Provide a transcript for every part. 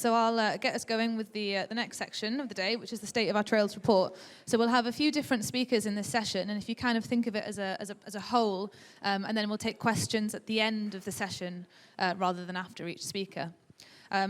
So I'll get us going with the next section of the day, which is the State of Our Trails report. So we'll have a few different speakers in this session, and if you kind of think of it as a whole, and then we'll take questions at the end of the session rather than after each speaker.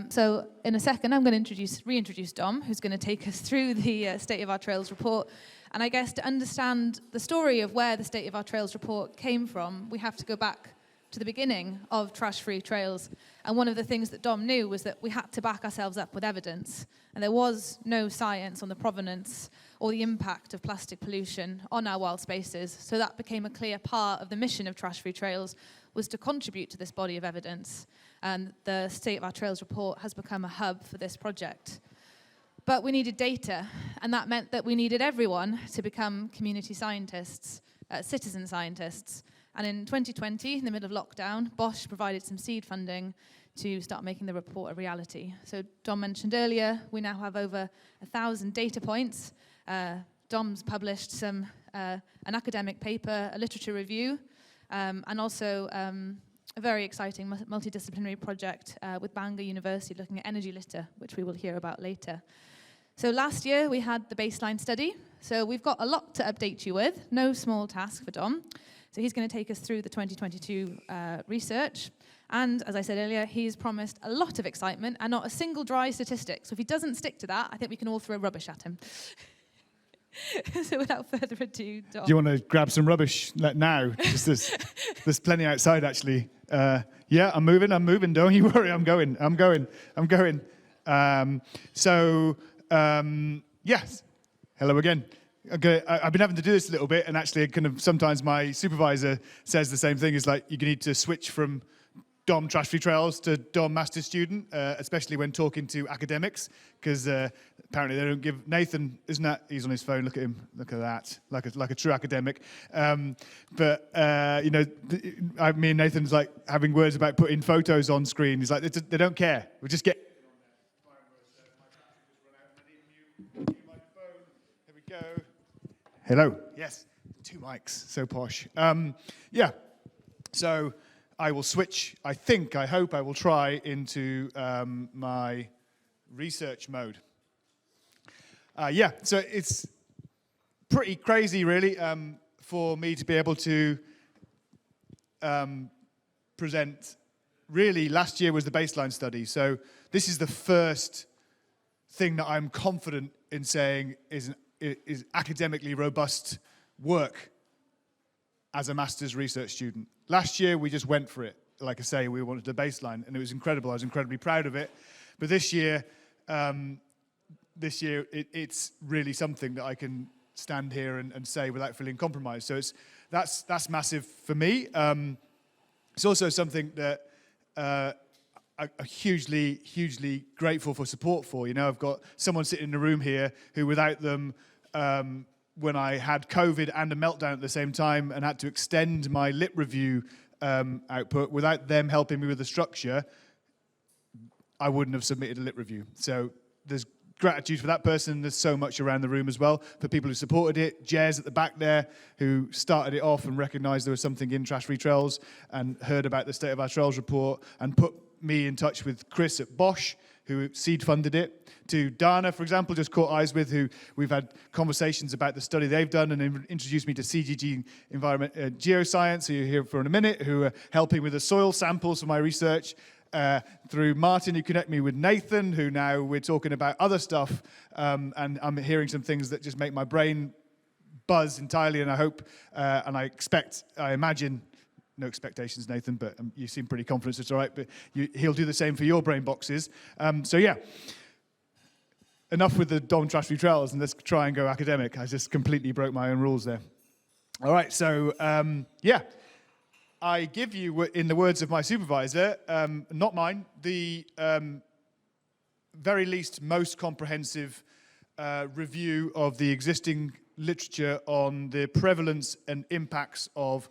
So in a second, I'm going to reintroduce Dom, who's going to take us through the State of Our Trails report. And I guess to understand the story of where the State of Our Trails report came from, we have to go back to the beginning of trash-free trails. And one of the things that Dom knew was that we had to back ourselves up with evidence. And there was no science on the provenance or the impact of plastic pollution on our wild spaces. So that became a clear part of the mission of trash-free trails, was to contribute to this body of evidence. And the State of Our Trails report has become a hub for this project. But we needed data, and that meant that we needed everyone to become community scientists, citizen scientists. And in 2020, in the middle of lockdown, Bosch provided some seed funding to start making the report a reality. So Dom mentioned earlier, we now have over 1,000 data points. Dom's published an academic paper, a literature review, and also a very exciting multidisciplinary project with Bangor University looking at energy litter, which we will hear about later. So last year, we had the baseline study. So we've got a lot to update you with, no small task for Dom. So he's going to take us through the 2022 research. And as I said earlier, he's promised a lot of excitement and not a single dry statistic. So if he doesn't stick to that, I think we can all throw rubbish at him. So without further ado, Dom. Do you want to grab some rubbish now? Just there's plenty outside, actually. Yeah, I'm moving. Don't you worry, I'm going. Yes, hello again. Okay, I've been having to do this a little bit, and actually kind of sometimes my supervisor says the same thing, is like you need to switch from Dom Trash-Free Trails to Dom Master's Student, especially when talking to academics, because apparently they don't give Nathan, isn't that, he's on his phone, look at him, look at that, like a true academic. But me and Nathan's like having words about putting photos on screen. He's like, they don't care, we just get Here we go. Hello. Yes, 2 mics, so posh. Yeah, so I will switch, I hope I will try into my research mode. Yeah, so it's pretty crazy, really, for me to be able to present. Really, last year was the baseline study, so this is the first thing that I'm confident in saying is academically robust work as a master's research student. Last year, we just went for it. Like I say, we wanted a baseline, and it was incredible. I was incredibly proud of it. But this year, it's really something that I can stand here and say without feeling compromised. So that's massive for me. It's also something that I'm hugely grateful for support for. You know, I've got someone sitting in the room here who, without them, when I had COVID and a meltdown at the same time and had to extend my lit review output, without them helping me with the structure, I wouldn't have submitted a lit review. So there's gratitude for that person. There's so much around the room as well for people who supported it. Jez at the back there, who started it off and recognised there was something in Trash-Free Trails and heard about the State of Our Trails report and put me in touch with Chris at Bosch, who seed funded it, to Dana, for example, just caught eyes with, who we've had conversations about the study they've done, and introduced me to CGG Environment Geoscience, who you'll hear for in a minute, who are helping with the soil samples for my research, through Martin, who connect me with Nathan, who now we're talking about other stuff, and I'm hearing some things that just make my brain buzz entirely, and I hope, and I imagine, no expectations, Nathan, but you seem pretty confident it's all right, but he'll do the same for your brain boxes. So yeah, enough with the Dom Trash-Free Trails, and let's try and go academic. I just completely broke my own rules there. All right, so yeah, I give you, in the words of my supervisor, not mine, the very least most comprehensive review of the existing literature on the prevalence and impacts of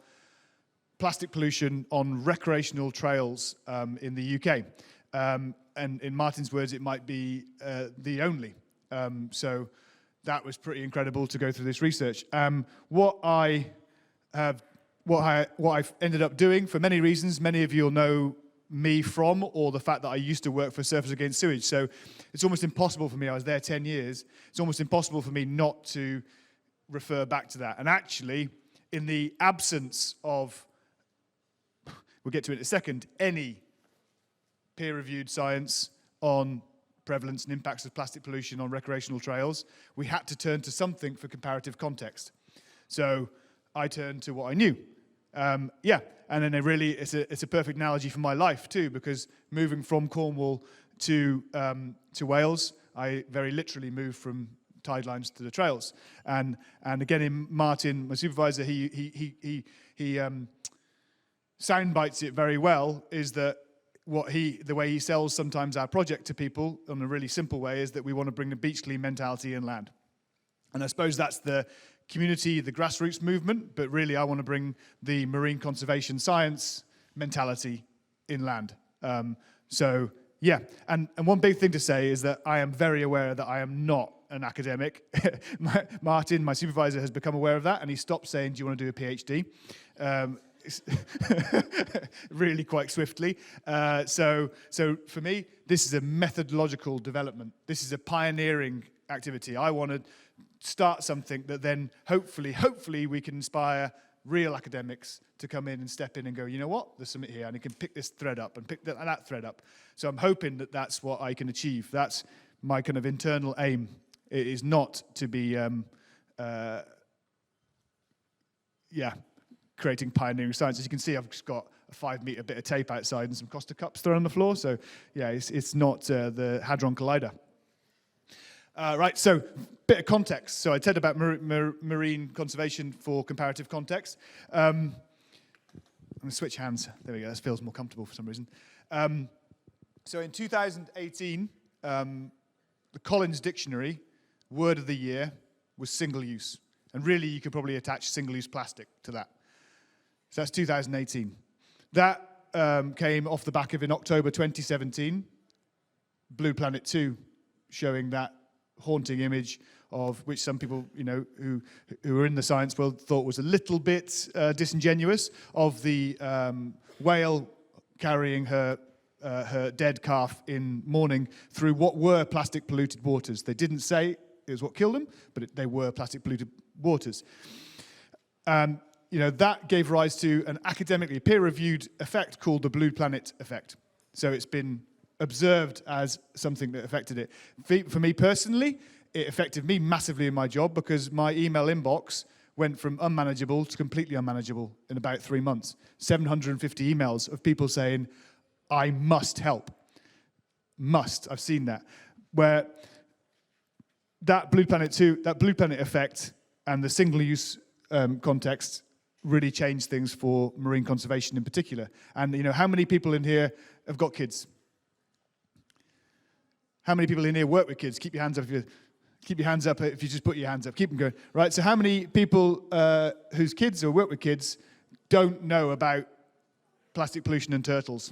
plastic pollution on recreational trails in the UK. And in Martin's words, it might be the only. So that was pretty incredible to go through this research. What I've ended up doing, for many reasons, many of you will know me from, or the fact that I used to work for Surfers Against Sewage. So it's almost impossible for me. I was there 10 years. It's almost impossible for me not to refer back to that. And actually, in the absence of, we'll get to it in a second, any peer-reviewed science on prevalence and impacts of plastic pollution on recreational trails, we had to turn to something for comparative context. So I turned to what I knew. And then it's a perfect analogy for my life too, because moving from Cornwall to Wales, I very literally moved from tide lines to the trails. And again, in Martin, my supervisor, he sound bites it very well, is that the way he sells sometimes our project to people in a really simple way is that we want to bring the beach clean mentality inland. And I suppose that's the community, the grassroots movement, but really I want to bring the marine conservation science mentality inland. And one big thing to say is that I am very aware that I am not an academic. Martin, my supervisor, has become aware of that, and he stopped saying, do you want to do a PhD? Really quite swiftly. So for me, this is a methodological development. This is a pioneering activity. I want to start something that then hopefully we can inspire real academics to come in and step in and go, you know what, there's something here, and you can pick this thread up and pick that thread up. So I'm hoping that that's what I can achieve. That's my kind of internal aim. It is not to be, creating pioneering science. As you can see, I've just got a 5-meter bit of tape outside and some Costa cups thrown on the floor. So yeah, it's not the Hadron Collider. Right, so bit of context. So I said about marine conservation for comparative context. I'm going to switch hands. There we go. This feels more comfortable for some reason. So in 2018, the Collins Dictionary word of the year was single use. And really, you could probably attach single-use plastic to that. So that's 2018. That came off the back of, in October 2017, Blue Planet 2, showing that haunting image of which some people, who are in the science world thought was a little bit disingenuous, of the whale carrying her dead calf in mourning through what were plastic polluted waters. They didn't say it was what killed them, but they were plastic polluted waters. That gave rise to an academically peer-reviewed effect called the Blue Planet effect. So it's been observed as something that affected it. For me personally, it affected me massively in my job because my email inbox went from unmanageable to completely unmanageable in about 3 months. 750 emails of people saying, I must help. Must. I've seen that. Where that Blue Planet effect and the single-use context really changed things for marine conservation in particular. And how many people in here have got kids? How many people in here work with kids? Keep your hands up if you just put your hands up. Keep them going. Right, so how many people whose kids or work with kids don't know about plastic pollution and turtles?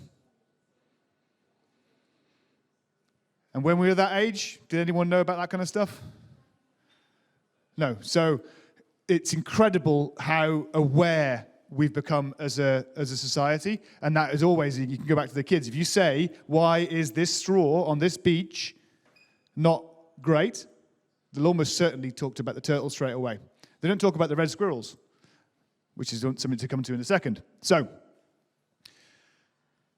And when we were that age, did anyone know about that kind of stuff? No. So it's incredible how aware we've become as a society, and that is always, you can go back to the kids. If you say, why is this straw on this beach not great, they'll almost certainly talk about the turtles straight away. They don't talk about the red squirrels, which is something to come to in a second. So,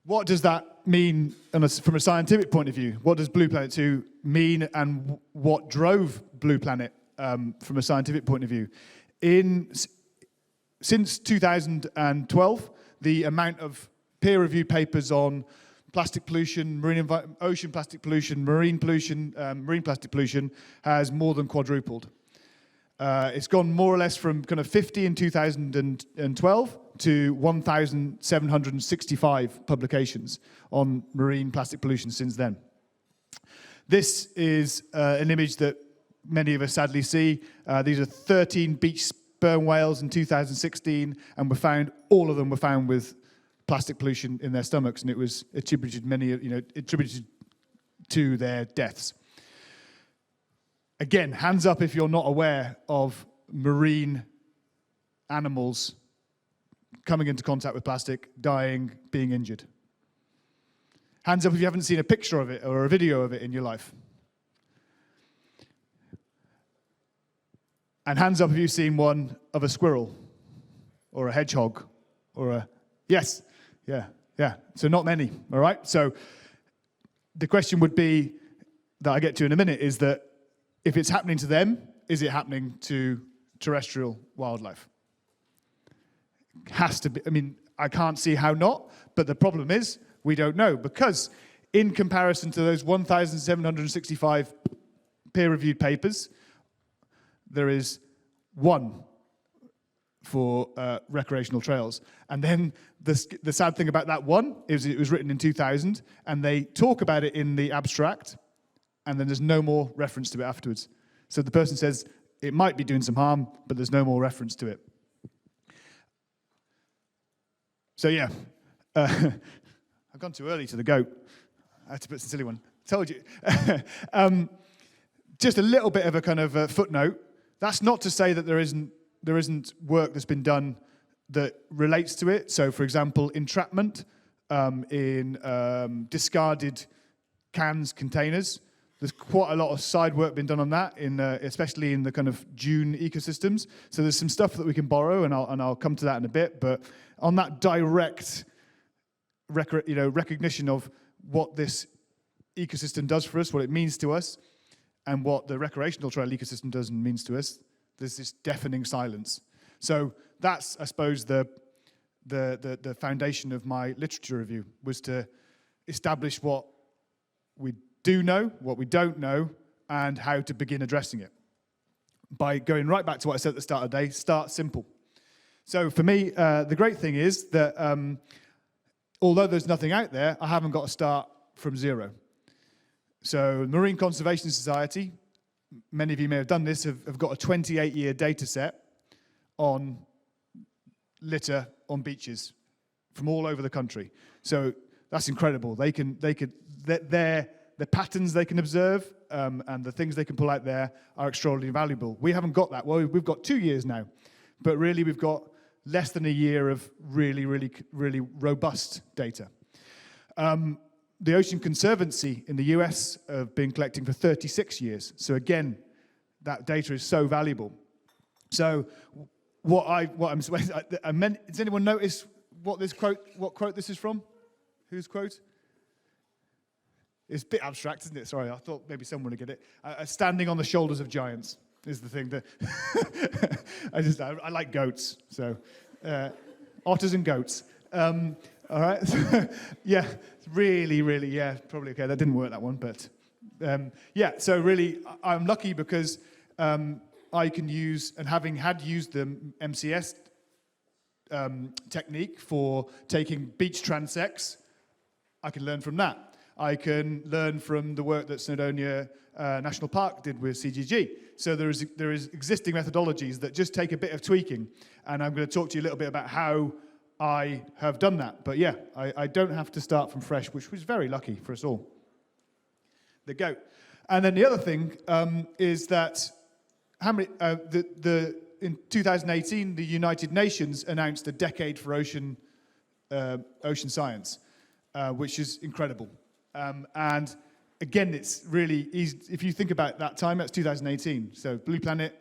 what does that mean from a scientific point of view? What does Blue Planet 2 mean, and what drove Blue Planet from a scientific point of view? Since 2012, the amount of peer-reviewed papers on plastic pollution, ocean plastic pollution, marine plastic pollution has more than quadrupled. It's gone more or less from kind of 50 in 2012 to 1,765 publications on marine plastic pollution since then. This is an image that many of us sadly see. These are 13 beach sperm whales in 2016, and all of them were found with plastic pollution in their stomachs, and it was attributed to their deaths. Again, hands up if you're not aware of marine animals coming into contact with plastic, dying, being injured. Hands up if you haven't seen a picture of it or a video of it in your life. And hands up if you've seen one of a squirrel or a hedgehog or a... Yes, yeah. So not many, all right? So the question would be, that I get to in a minute, is that if it's happening to them, is it happening to terrestrial wildlife? Has to be. I mean, I can't see how not, but the problem is we don't know, because in comparison to those 1,765 peer-reviewed papers, there is one for recreational trails. And then the sad thing about that one is it was written in 2000, and they talk about it in the abstract, and then there's no more reference to it afterwards. So the person says it might be doing some harm, but there's no more reference to it. So yeah, I've gone too early to the goat. I had to put some silly one. Told you. Just a little bit of a kind of a footnote. That's not to say that there isn't work that's been done that relates to it. So, for example, entrapment in discarded cans, containers. There's quite a lot of side work been done on that, especially in the kind of dune ecosystems. So there's some stuff that we can borrow, and I'll come to that in a bit. But on that direct recognition of what this ecosystem does for us, what it means to us, and what the recreational trail ecosystem does and means to us, there's this deafening silence. So that's, I suppose, the foundation of my literature review, was to establish what we do know, what we don't know, and how to begin addressing it. By going right back to what I said at the start of the day, start simple. So for me, the great thing is that although there's nothing out there, I haven't got to start from zero. So Marine Conservation Society, many of you may have done this, have got a 28-year data set on litter on beaches from all over the country. So that's incredible. The patterns they can observe and the things they can pull out there are extraordinarily valuable. We haven't got that. Well, we've got 2 years now, but really we've got less than a year of really, really, really robust data. The Ocean Conservancy in the US have been collecting for 36 years. So again, that data is so valuable. So does anyone notice what quote this is from? Whose quote? It's a bit abstract, isn't it? Sorry, I thought maybe someone would get it. Standing on the shoulders of giants is the thing that... I like goats, so... otters and goats. All right? Yeah, really, really, yeah, probably okay. That didn't work, that one, but... yeah, so really, I'm lucky because I can use, and having had used the MCS technique for taking beach transects, I can learn from that. I can learn from the work that Snowdonia National Park did with CGG. So there is existing methodologies that just take a bit of tweaking, and I'm going to talk to you a little bit about how I have done that. But yeah, I don't have to start from fresh, which was very lucky for us all. The goat. And then the other thing is that in 2018, the United Nations announced a decade for ocean science, which is incredible. And again, it's really easy. If you think about that time, that's 2018. So Blue Planet,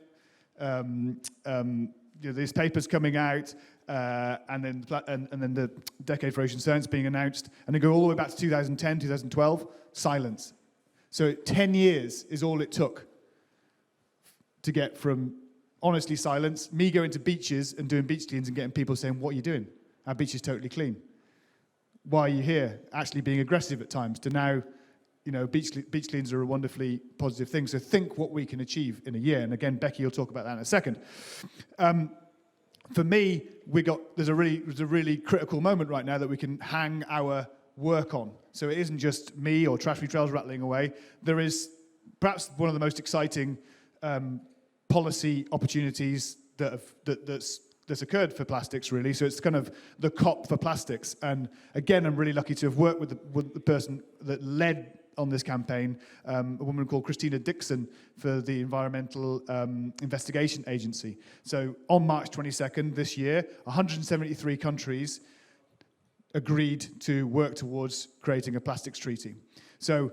there's papers coming out, and then the Decade for Ocean Science being announced, and then go all the way back to 2010, 2012, silence. So 10 years is all it took to get from, honestly, silence, me going to beaches and doing beach cleans and getting people saying, what are you doing? Our beach is totally clean. Why are you here? Actually being aggressive at times, to now, beach cleans are a wonderfully positive thing. So think what we can achieve in a year. And again, Becky will talk about that in a second. For me, there's a really critical moment right now that we can hang our work on. So it isn't just me or Trash Free Trails rattling away. There is perhaps one of the most exciting policy opportunities that's occurred for plastics, really. So it's kind of the COP for plastics. And again, I'm really lucky to have worked with the person that led on this campaign, a woman called Christina Dixon for the Environmental Investigation Agency. So on March 22nd this year, 173 countries agreed to work towards creating a plastics treaty. So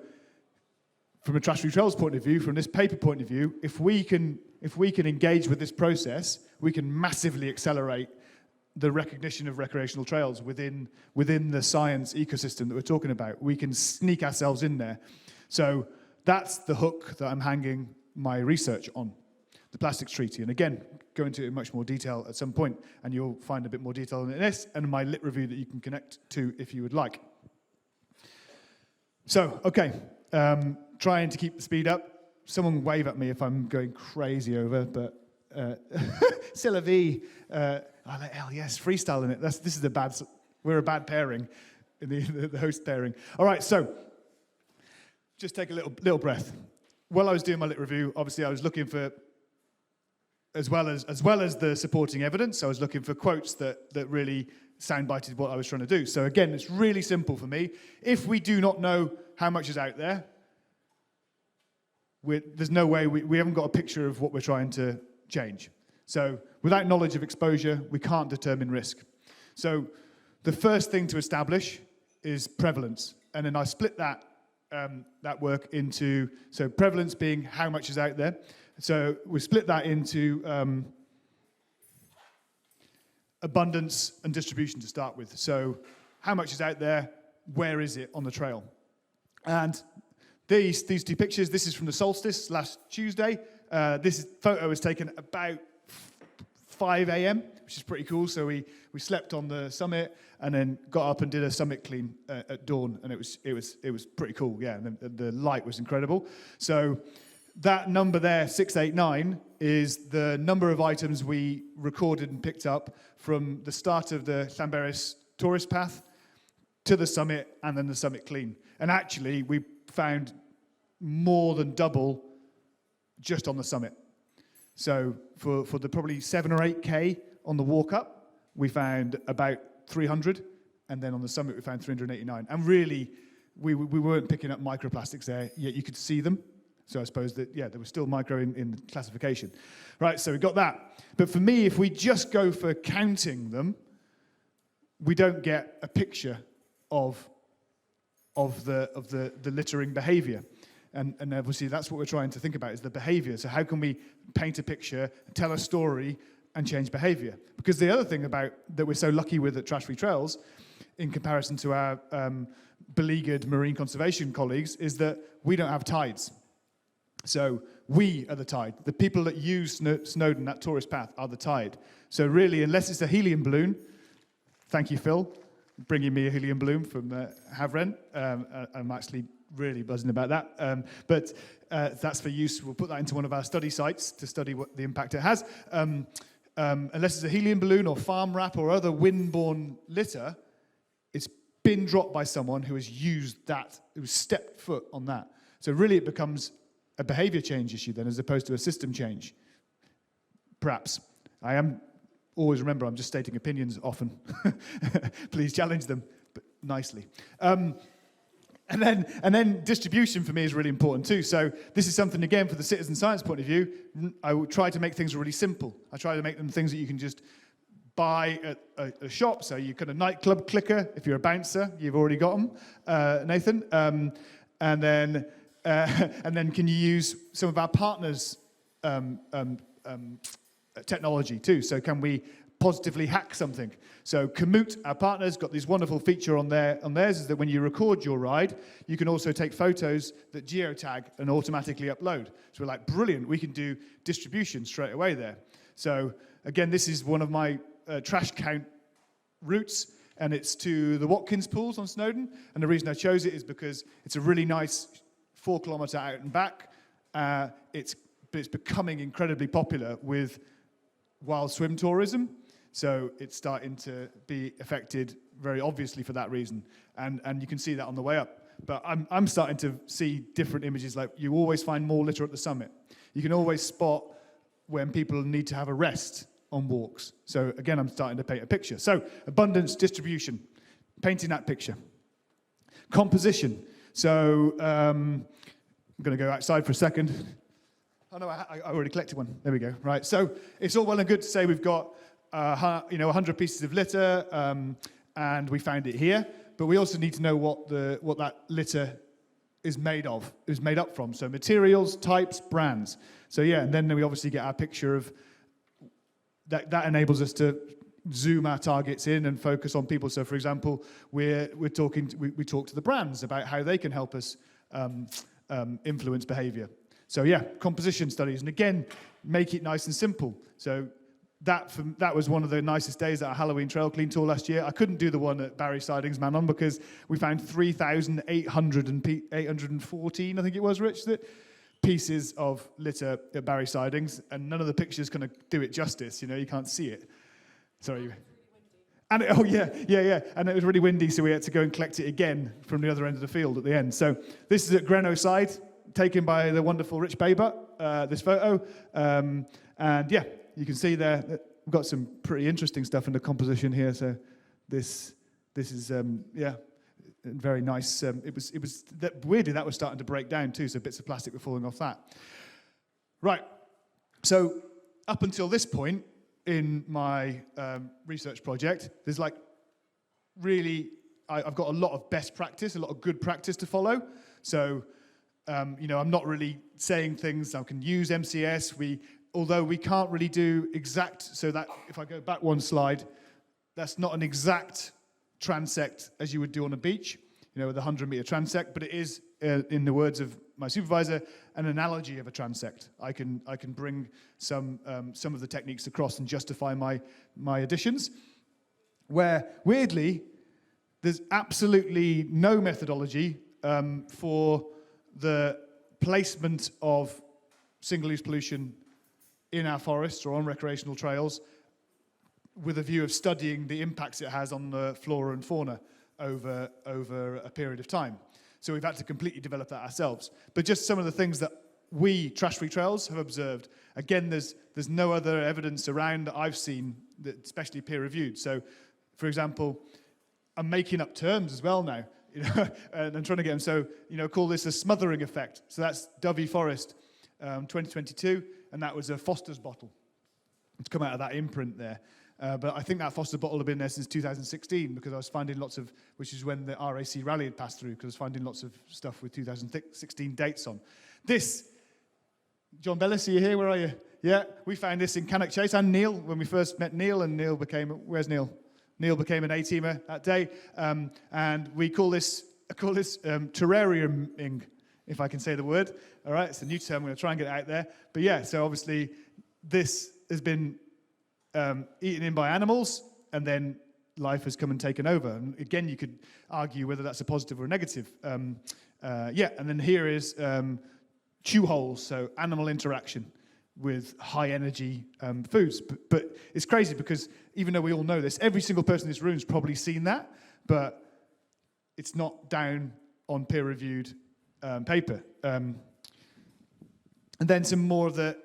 from a trash-free trails point of view, from this paper point of view, if we can engage with this process, we can massively accelerate the recognition of recreational trails within the science ecosystem that we're talking about. We can sneak ourselves in there. So that's the hook that I'm hanging my research on, the plastics treaty. And again, go into it in much more detail at some point, and you'll find a bit more detail in this and my lit review that you can connect to if you would like. So, okay, trying to keep the speed up. Someone wave at me if I'm going crazy over, but c'est la vie. Yes, freestyling it. We're a bad pairing, in the host pairing. All right, so just take a little breath. While I was doing my lit review, obviously I was looking for, as well as the supporting evidence, I was looking for quotes that really soundbited what I was trying to do. So again, it's really simple for me. If we do not know how much is out there, there's no way, we haven't got a picture of what we're trying to change. So without knowledge of exposure, we can't determine risk. So the first thing to establish is prevalence. And then I split that work into, so prevalence being how much is out there. So we split that into abundance and distribution to start with. So how much is out there? Where is it on the trail? And these two pictures, this is from the solstice last Tuesday. This photo was taken about 5 a.m., which is pretty cool. So we slept on the summit and then got up and did a summit clean at dawn, and it was pretty cool. Yeah, and the light was incredible. So that number there, 689, is the number of items we recorded and picked up from the start of the Llanberis tourist path to the summit and then the summit clean. And actually, we found more than double just on the summit. So for the probably 7 or 8K on the walk up, we found about 300, and then on the summit we found 389. And really, we weren't picking up microplastics there, yet you could see them. So I suppose that, yeah, there was still micro in the classification. Right, so we got that. But for me, if we just go for counting them, we don't get a picture of the littering behavior. And obviously that's what we're trying to think about, is the behavior. So how can we paint a picture, tell a story, and change behavior? Because the other thing about that we're so lucky with at Trash Free Trails, in comparison to our beleaguered marine conservation colleagues, is that we don't have tides. So we are the tide. The people that use Snowdon, that tourist path, are the tide. So really, unless it's a helium balloon, thank you, Phil, bringing me a helium balloon from Havren. I'm actually really buzzing about that. But that's for use. We'll put that into one of our study sites to study what the impact it has. Unless it's a helium balloon or farm wrap or other wind-borne litter, it's been dropped by someone who has used that, who's stepped foot on that. So really it becomes a behavior change issue then, as opposed to a system change. Perhaps. Always remember, I'm just stating opinions often. Please challenge them, but nicely. And then distribution for me is really important too. So this is something, again, for the citizen science point of view, I will try to make things really simple. I try to make them things that you can just buy at a shop. So you can a nightclub clicker. If you're a bouncer, you've already got them, Nathan. And then can you use some of our partners' technology too? So can we positively hack something? So Komoot, our partners, got this wonderful feature on theirs, is that when you record your ride, you can also take photos that geotag and automatically upload. So we're like, brilliant, we can do distribution straight away there. So again, this is one of my trash count routes, and it's to the Watkins pools on Snowdon. And the reason I chose it is because it's a really nice 4-kilometre out and back. It's becoming incredibly popular with wild swim tourism. So it's starting to be affected very obviously for that reason. And you can see that on the way up. But I'm starting to see different images, like you always find more litter at the summit. You can always spot when people need to have a rest on walks. So again, I'm starting to paint a picture. So abundance, distribution, painting that picture. Composition. So I'm going to go outside for a second. Oh no, I already collected one. There we go. Right. So it's all well and good to say we've got 100 pieces of litter, and we found it here. But we also need to know what that litter is made of, is made up from. So materials, types, brands. So yeah, and then we obviously get our picture of that. That enables us to zoom our targets in and focus on people. So for example, we talk to the brands about how they can help us influence behavior. So yeah, composition studies, and again, make it nice and simple. So that was one of the nicest days at our Halloween trail clean tour last year. I couldn't do the one at Barry Sidings Manon because we found 3,814, I think it was, Rich, pieces of litter at Barry Sidings, and none of the pictures kind of do it justice. You can't see it. Sorry. And and it was really windy, so we had to go and collect it again from the other end of the field at the end. So this is at Greno Side, taken by the wonderful Rich Baber, this photo. And yeah, you can see there that we've got some pretty interesting stuff in the composition here. So this is very nice. Weirdly, that was starting to break down too, so bits of plastic were falling off that. Right, so up until this point in my research project, there's I've got a lot of best practice, a lot of good practice to follow. So, I'm not really saying things. I can use MCS. Although we can't really do exact, so that if I go back one slide, that's not an exact transect as you would do on a beach, with a 100-meter transect, but it is, in the words of my supervisor, an analogy of a transect. I can bring some of the techniques across and justify my additions, where, weirdly, there's absolutely no methodology for the placement of single-use pollution in our forests or on recreational trails with a view of studying the impacts it has on the flora and fauna over a period of time. So we've had to completely develop that ourselves. But just some of the things that we, Trash-Free Trails, have observed. Again, there's no other evidence around that I've seen, that especially peer-reviewed. So, for example, I'm making up terms as well now, and I'm trying to get them. So, call this a smothering effect. So that's Dovey Forest, 2022, and that was a Foster's bottle. It's come out of that imprint there. But I think that Foster bottle had been there since 2016 because I was finding which is when the RAC rally had passed through, because I was finding lots of stuff with 2016 dates on. This, John Bellis, are you here? Where are you? Yeah, we found this in Cannock Chase, and Neil, when we first met Neil, and Neil became, where's Neil? Neil became an A-teamer that day, and we call this terrariuming, if I can say the word. All right, it's a new term, I'm going to try and get it out there. But yeah, so obviously this has been eaten in by animals, and then life has come and taken over. And again, you could argue whether that's a positive or a negative. And then here is chew holes, so animal interaction with high energy foods. But it's crazy because even though we all know this, every single person in this room has probably seen that, but it's not down on peer-reviewed paper. And then some more of the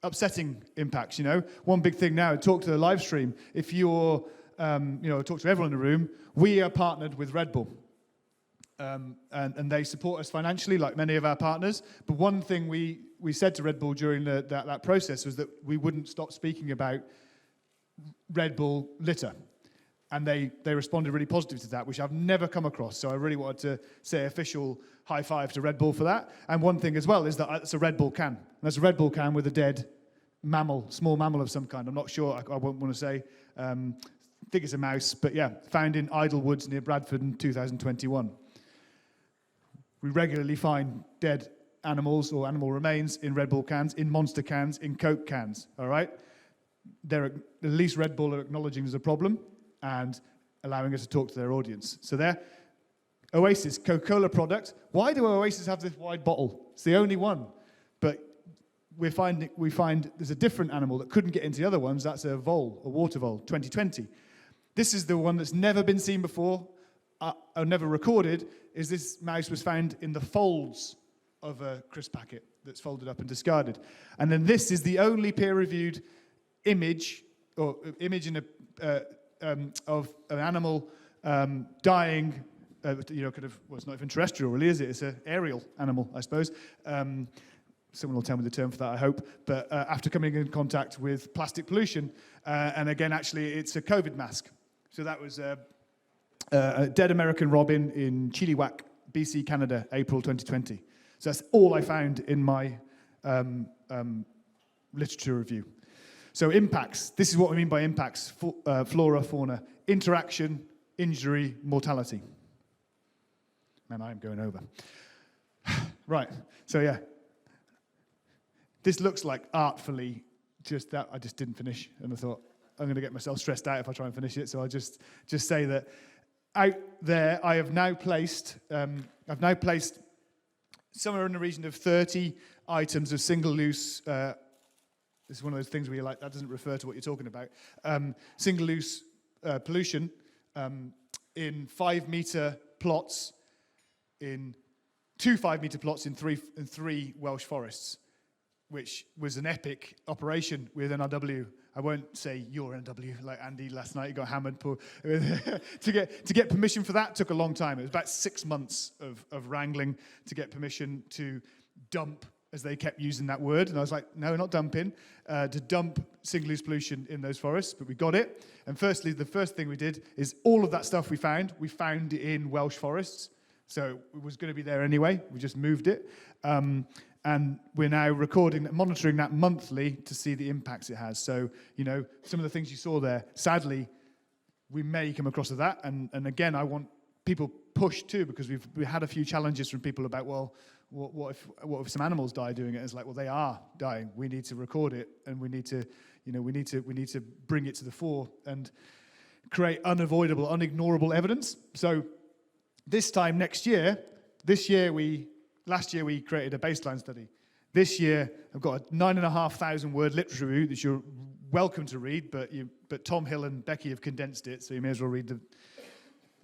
upsetting impacts, One big thing now, talk to the live stream. If you're, talk to everyone in the room, we are partnered with Red Bull. And they support us financially, like many of our partners. But one thing we said to Red Bull during that process was that we wouldn't stop speaking about Red Bull litter. And they responded really positive to that, which I've never come across. So I really wanted to say official high five to Red Bull for that. And one thing as well is that it's a Red Bull can. And that's a Red Bull can with a dead mammal, small mammal of some kind. I'm not sure, I won't want to say. I think it's a mouse, but yeah, found in Idle Woods near Bradford in 2021. We regularly find dead animals or animal remains in Red Bull cans, in Monster cans, in Coke cans, all right? At least Red Bull are acknowledging there's a problem and allowing us to talk to their audience. So there, Oasis, Coca-Cola product. Why do Oasis have this wide bottle? It's the only one. But we find there's a different animal that couldn't get into the other ones. That's a vole, a water vole, 2020. This is the one that's never been seen before, or never recorded, is this mouse was found in the folds of a crisp packet that's folded up and discarded. And then this is the only peer-reviewed image of an animal dying, well, it's not even terrestrial, really, is it? It's an aerial animal, I suppose. Someone will tell me the term for that, I hope. But after coming in contact with plastic pollution, and again, actually, it's a COVID mask. So that was a dead American robin in Chilliwack, BC, Canada, April 2020. So that's all I found in my literature review. So impacts, this is what we mean by impacts, flora, fauna, interaction, injury, mortality. Man, I am going over. Right, so yeah. This looks like artfully just that I just didn't finish, and I thought, I'm going to get myself stressed out if I try and finish it, so I'll just say that out there I have now placed, somewhere in the region of 30 items of single-use, this is one of those things where you're like, that doesn't refer to what you're talking about, single-use pollution in 5-metre plots, in 2 5-metre plots in three Welsh forests, which was an epic operation with NRW. I won't say your NRW, like Andy last night, he got hammered. To get permission for that took a long time. It was about 6 months of wrangling to get permission to dump, as they kept using that word. And I was like, no, not dumping, to dump single-use pollution in those forests, but we got it. And firstly, the first thing we did is all of that stuff we found in Welsh forests. So it was going to be there anyway. We just moved it. And we're now monitoring that monthly to see the impacts it has. So, some of the things you saw there, sadly, we may come across that. And again, I want people pushed too, because we had a few challenges from people about, well, what if some animals die doing it? It's like, well, they are dying. We need to record it, and we need to bring it to the fore and create unavoidable, unignorable evidence. So this time next year, last year we created a baseline study. This year, I've got a 9,500 word literature review that you're welcome to read, but Tom Hill and Becky have condensed it, so you may as well read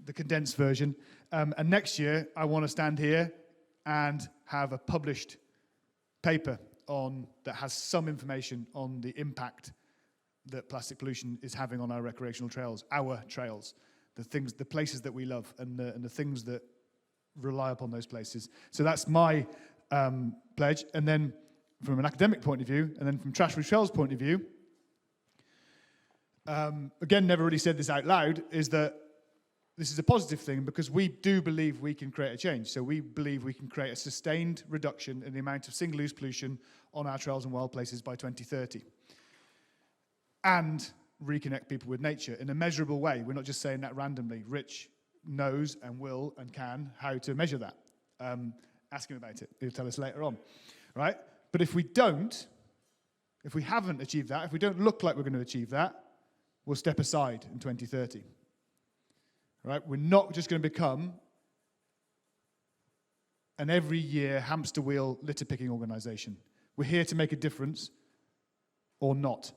the condensed version. And next year, I want to stand here and have a published paper that has some information on the impact that plastic pollution is having on our recreational trails, the places that we love, and the things that rely upon those places. So that's my pledge. And then from an academic point of view, and then from Trash Free Trails point of view, again, never really said this out loud, is that this is a positive thing, because we do believe we can create a change. So we believe we can create a sustained reduction in the amount of single-use pollution on our trails and wild places by 2030. And reconnect people with nature in a measurable way. We're not just saying that randomly. Rich knows and will and can how to measure that. Ask him about it. He'll tell us later on, right? But if we haven't achieved that, if we don't look like we're going to achieve that, we'll step aside in 2030, right? We're not just going to become an every year hamster wheel litter picking organization. We're here to make a difference or not.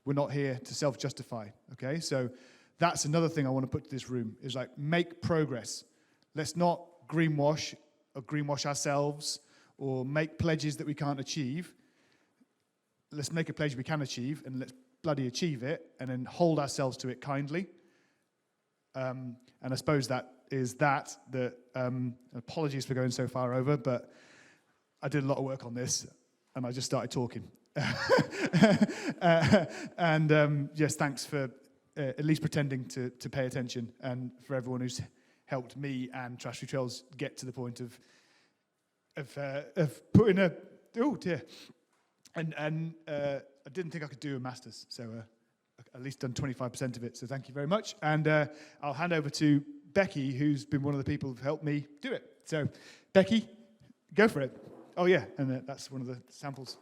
We're not here to self-justify, okay? So that's another thing I want to put to this room, is like, make progress. Let's not greenwash ourselves or make pledges that we can't achieve. Let's make a pledge we can achieve, and let's bloody achieve it, and then hold ourselves to it kindly. And I suppose that is apologies for going so far over, but I did a lot of work on this, and I just started talking. Yes, thanks for at least pretending to pay attention, and for everyone who's helped me and Trash Free Trails get to the point of putting a and I didn't think I could do a master's, so at least done 25% of it. So thank you very much, and I'll hand over to Becky, who's been one of the people who've helped me do it. So Becky, go for it. Oh yeah, and that's one of the samples.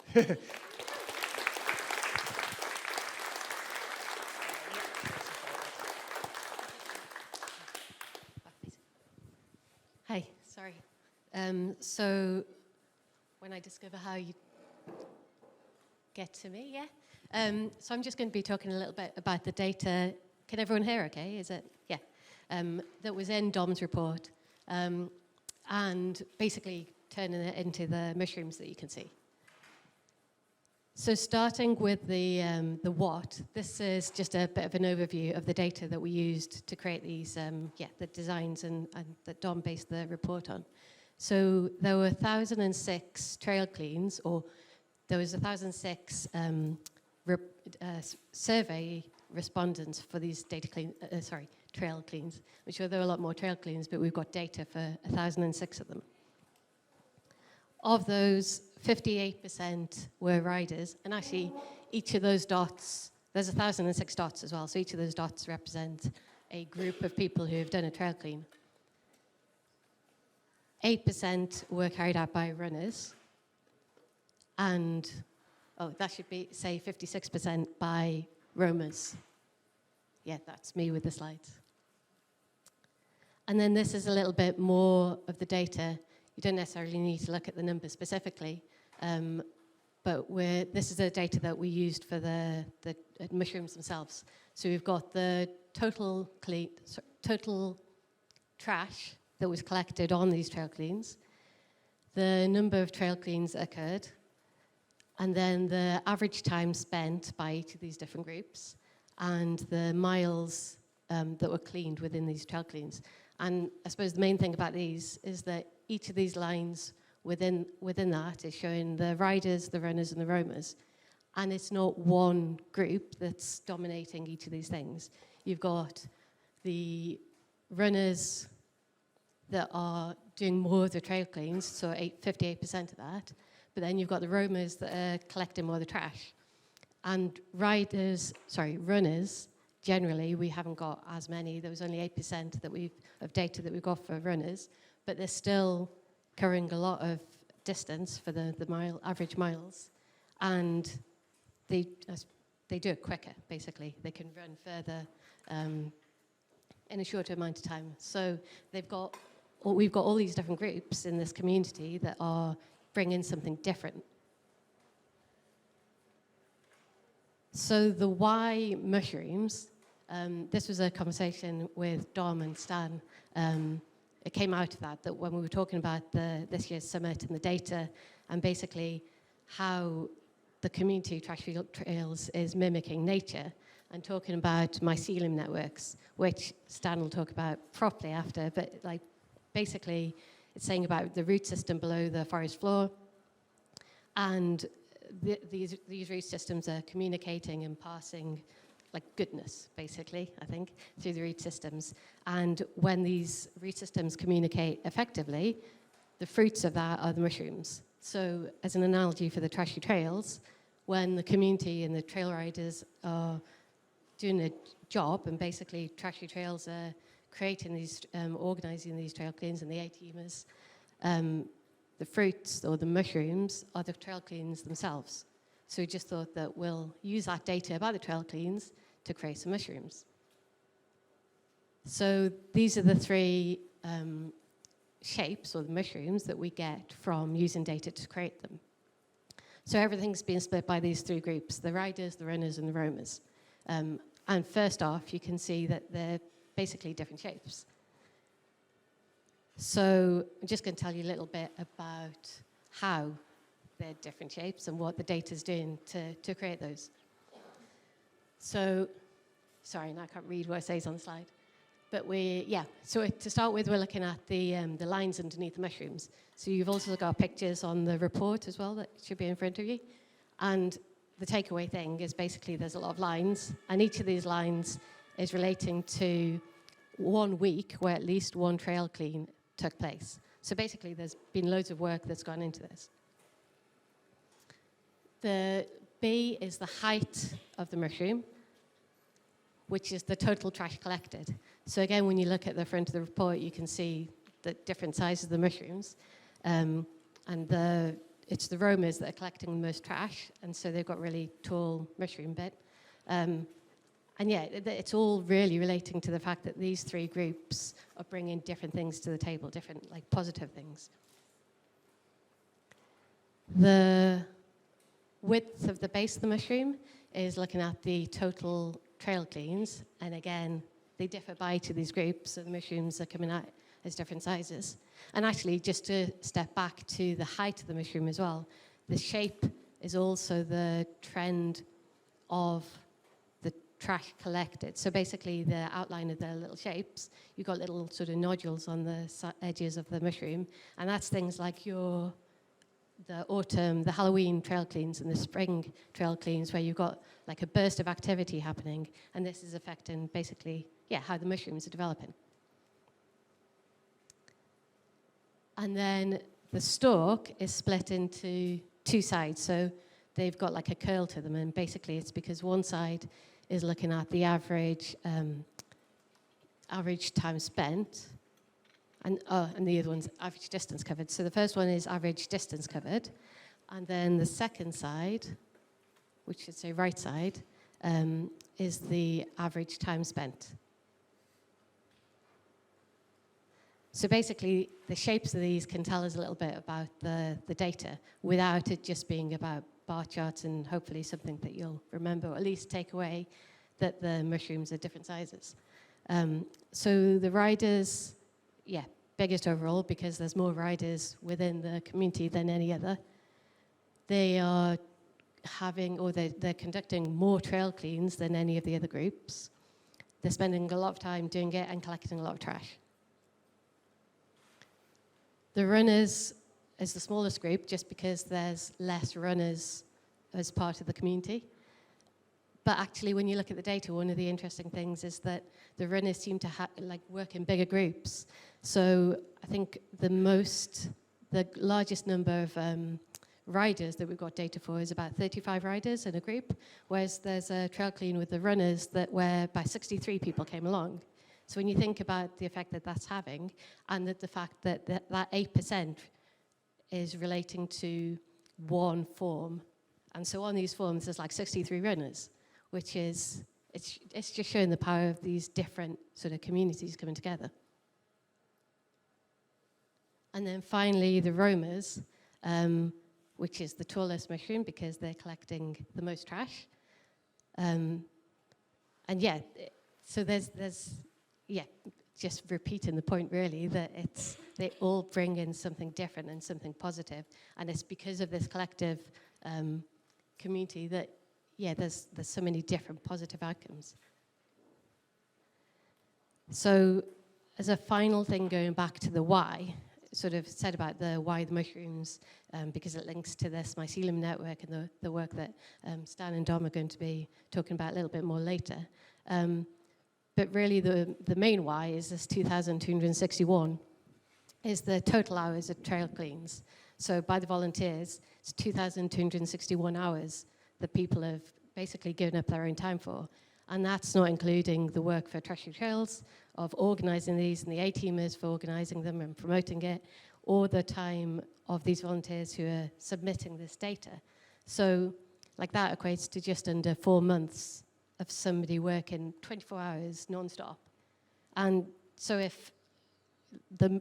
Hi, sorry. So when I discover how you get to me, yeah. So I'm just going to be talking a little bit about the data. Can everyone hear okay? Is it? Yeah. That was in Dom's report. And basically turning it into the mushrooms that you can see. So starting with the what, this is just a bit of an overview of the data that we used to create these, the designs and that Dom based the report on. So there were 1,006 trail cleans, or there was 1,006 trail cleans. I'm sure there are a lot more trail cleans, but we've got data for 1,006 of them. Of those, 58% were riders, and actually each of those dots, there's 1,006 dots as well, so each of those dots represent a group of people who have done a trail clean. 8% were carried out by runners, and, that should be, say, 56% by roamers. Yeah, that's me with the slides. And then this is a little bit more of the data. You don't necessarily need to look at the numbers specifically, but this is the data that we used for the mushrooms themselves. So we've got the total trash that was collected on these trail cleans, the number of trail cleans that occurred, and then the average time spent by each of these different groups, and the miles that were cleaned within these trail cleans. And I suppose the main thing about these is that each of these lines within that is showing the riders, the runners, and the roamers. And it's not one group that's dominating each of these things. You've got the runners that are doing more of the trail cleans, so 58% of that. But then you've got the roamers that are collecting more of the trash. And runners, generally, we haven't got as many. There was only 8% of data that we've got for runners, but they're still covering a lot of distance for the average miles. And they do it quicker, basically. They can run further in a shorter amount of time. So we've got all these different groups in this community that are bringing something different. So the why mushrooms, this was a conversation with Dom and Stan. It came out of that when we were talking about this year's summit and the data, and basically how the community trash field trails is mimicking nature, and talking about mycelium networks, which Stan will talk about properly after, but basically it's saying about the root system below the forest floor, and these root systems are communicating and passing goodness, basically, I think, through the root systems. And when these root systems communicate effectively, the fruits of that are the mushrooms. So as an analogy for the trashy trails, when the community and the trail riders are doing a job, and basically trashy trails are creating these, organizing these trail cleans and the A-teamers, the fruits or the mushrooms are the trail cleans themselves. So we just thought that we'll use that data about the trail cleans to create some mushrooms. So these are the three shapes or the mushrooms that we get from using data to create them. So everything's been split by these three groups, the riders, the runners, and the roamers. And first off, you can see that they're basically different shapes. So I'm just going to tell you a little bit about how they're different shapes and what the data is doing to create those. So, sorry, I can't read what it says on the slide. But so to start with, we're looking at the lines underneath the mushrooms. So you've also got pictures on the report as well that should be in front of you. And the takeaway thing is basically there's a lot of lines, and each of these lines is relating to 1 week where at least one trail clean took place. So basically there's been loads of work that's gone into this. The B is the height of the mushroom, which is the total trash collected. So again, when you look at the front of the report, you can see the different sizes of the mushrooms. And it's the roamers that are collecting the most trash, and so they've got really tall mushroom bit. And yeah, it's all really relating to the fact that these three groups are bringing different things to the table, different positive things. The width of the base of the mushroom is looking at the total trail cleans, and again, they differ by each of these groups, so the mushrooms are coming out as different sizes. And actually, just to step back to the height of the mushroom as well, the shape is also the trend of the trash collected. So basically, the outline of the little shapes, you've got little sort of nodules on the edges of the mushroom, and that's things like the autumn, the Halloween trail cleans and the spring trail cleans, where you've got a burst of activity happening, and this is affecting basically how the mushrooms are developing. And then the stalk is split into two sides. So they've got like a curl to them. And basically it's because one side is looking at the average time spent. And the other one's average distance covered. So the first one is average distance covered. And then the second side, which should say right side, is the average time spent. So basically, the shapes of these can tell us a little bit about the data without it just being about bar charts and hopefully something that you'll remember, or at least take away that the mushrooms are different sizes. So the riders, biggest overall because there's more riders within the community than any other. They are they're conducting more trail cleans than any of the other groups. They're spending a lot of time doing it and collecting a lot of trash. The runners is the smallest group just because there's less runners as part of the community. But actually, when you look at the data, one of the interesting things is that the runners seem to work in bigger groups. So I think the largest number of riders that we've got data for is about 35 riders in a group, whereas there's a trail clean with the runners whereby 63 people came along. So when you think about the effect that that's having, and that the fact that 8% is relating to one form, and so on these forms there's like 63 runners, which is, it's just showing the power of these different sort of communities coming together. And then finally the roamers, which is the tallest mushroom because they're collecting the most trash. So there's just repeating the point really that they all bring in something different and something positive, and it's because of this collective community that there's so many different positive outcomes. So as a final thing, going back to the why, sort of said about the why the mushrooms, because it links to this mycelium network and the work that Stan and Dom are going to be talking about a little bit more later. But really the main why is this 2,261 is the total hours of trail cleans. So by the volunteers, it's 2,261 hours that people have basically given up their own time for. And that's not including the work for Treasury Trails, of organising these, and the A-teamers for organising them and promoting it, or the time of these volunteers who are submitting this data. So like that equates to just under 4 months of somebody working 24 hours non-stop. And so if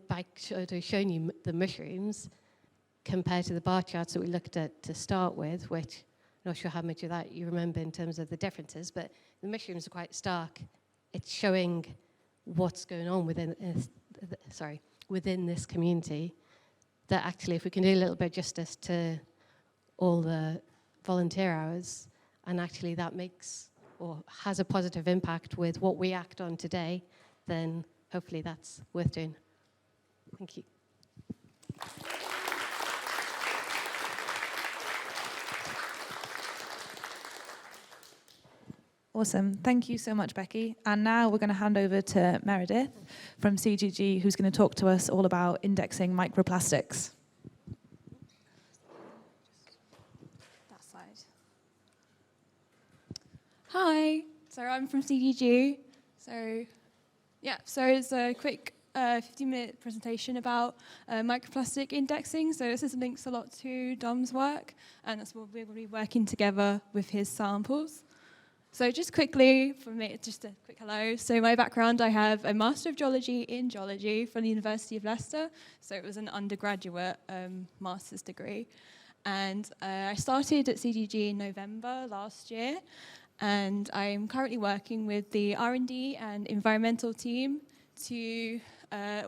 by showing you the mushrooms compared to the bar charts that we looked at to start with, which I'm not sure how much of that you remember in terms of the differences, but the mushrooms are quite stark. It's showing what's going on within this community, that actually if we can do a little bit of justice to all the volunteer hours, and actually that makes or has a positive impact with what we act on today, then hopefully that's worth doing. Thank you. Awesome. Thank you so much, Becky. And now we're going to hand over to Meredith from CGG, who's going to talk to us all about indexing microplastics. That side. Hi. So I'm from CGG. So it's a quick 15-minute presentation about microplastic indexing. So this links a lot to Dom's work, and that's what we're going to be working together with his samples. So just quickly, from me, just a quick hello. So my background, I have a Master of Geology in Geology from the University of Leicester. So it was an undergraduate master's degree. And I started at CGG in November last year. And I'm currently working with the R&D and environmental team to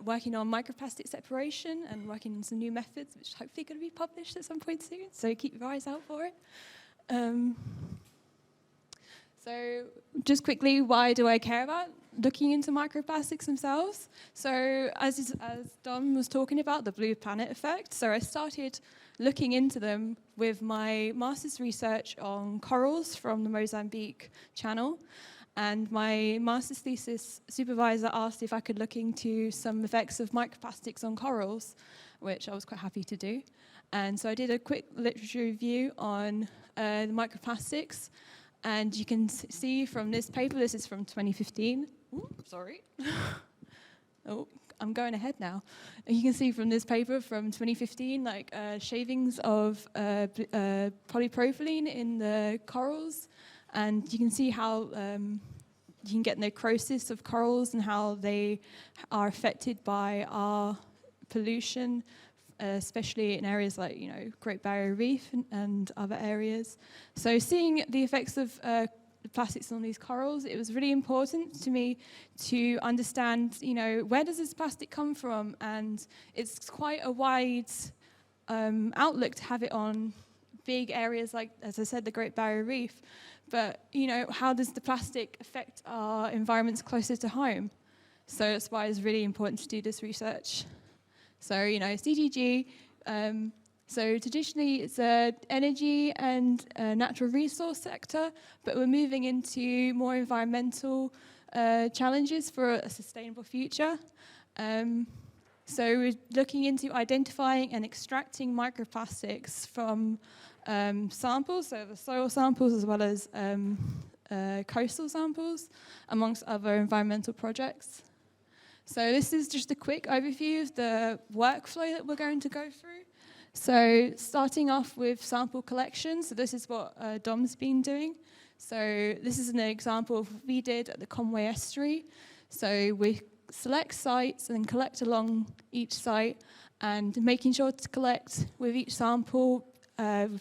working on microplastic separation and working on some new methods, which are hopefully going to be published at some point soon. So keep your eyes out for it. So just quickly, why do I care about looking into microplastics themselves? So as Dom was talking about, the blue planet effect, so I started looking into them with my master's research on corals from the Mozambique Channel. And my master's thesis supervisor asked if I could look into some effects of microplastics on corals, which I was quite happy to do. And so I did a quick literature review on the microplastics. And you can see from this paper, this is from 2015. Ooh, sorry. Oh, I'm going ahead now. You can see from this paper from 2015, like shavings of polypropylene in the corals. And you can see how you can get necrosis of corals and how they are affected by our pollution, especially in areas like, Great Barrier Reef and other areas. So seeing the effects of the plastics on these corals, it was really important to me to understand, where does this plastic come from? And it's quite a wide outlook to have it on big areas like, as I said, the Great Barrier Reef. But, how does the plastic affect our environments closer to home? So that's why it's really important to do this research. So, CGG, so traditionally it's an energy and natural resource sector, but we're moving into more environmental challenges for a sustainable future. So we're looking into identifying and extracting microplastics from samples, so the soil samples as well as coastal samples, amongst other environmental projects. So this is just a quick overview of the workflow that we're going to go through. So starting off with sample collection, so this is what Dom's been doing. So this is an example of what we did at the Conway Estuary. So we select sites and then collect along each site, and making sure to collect with each sample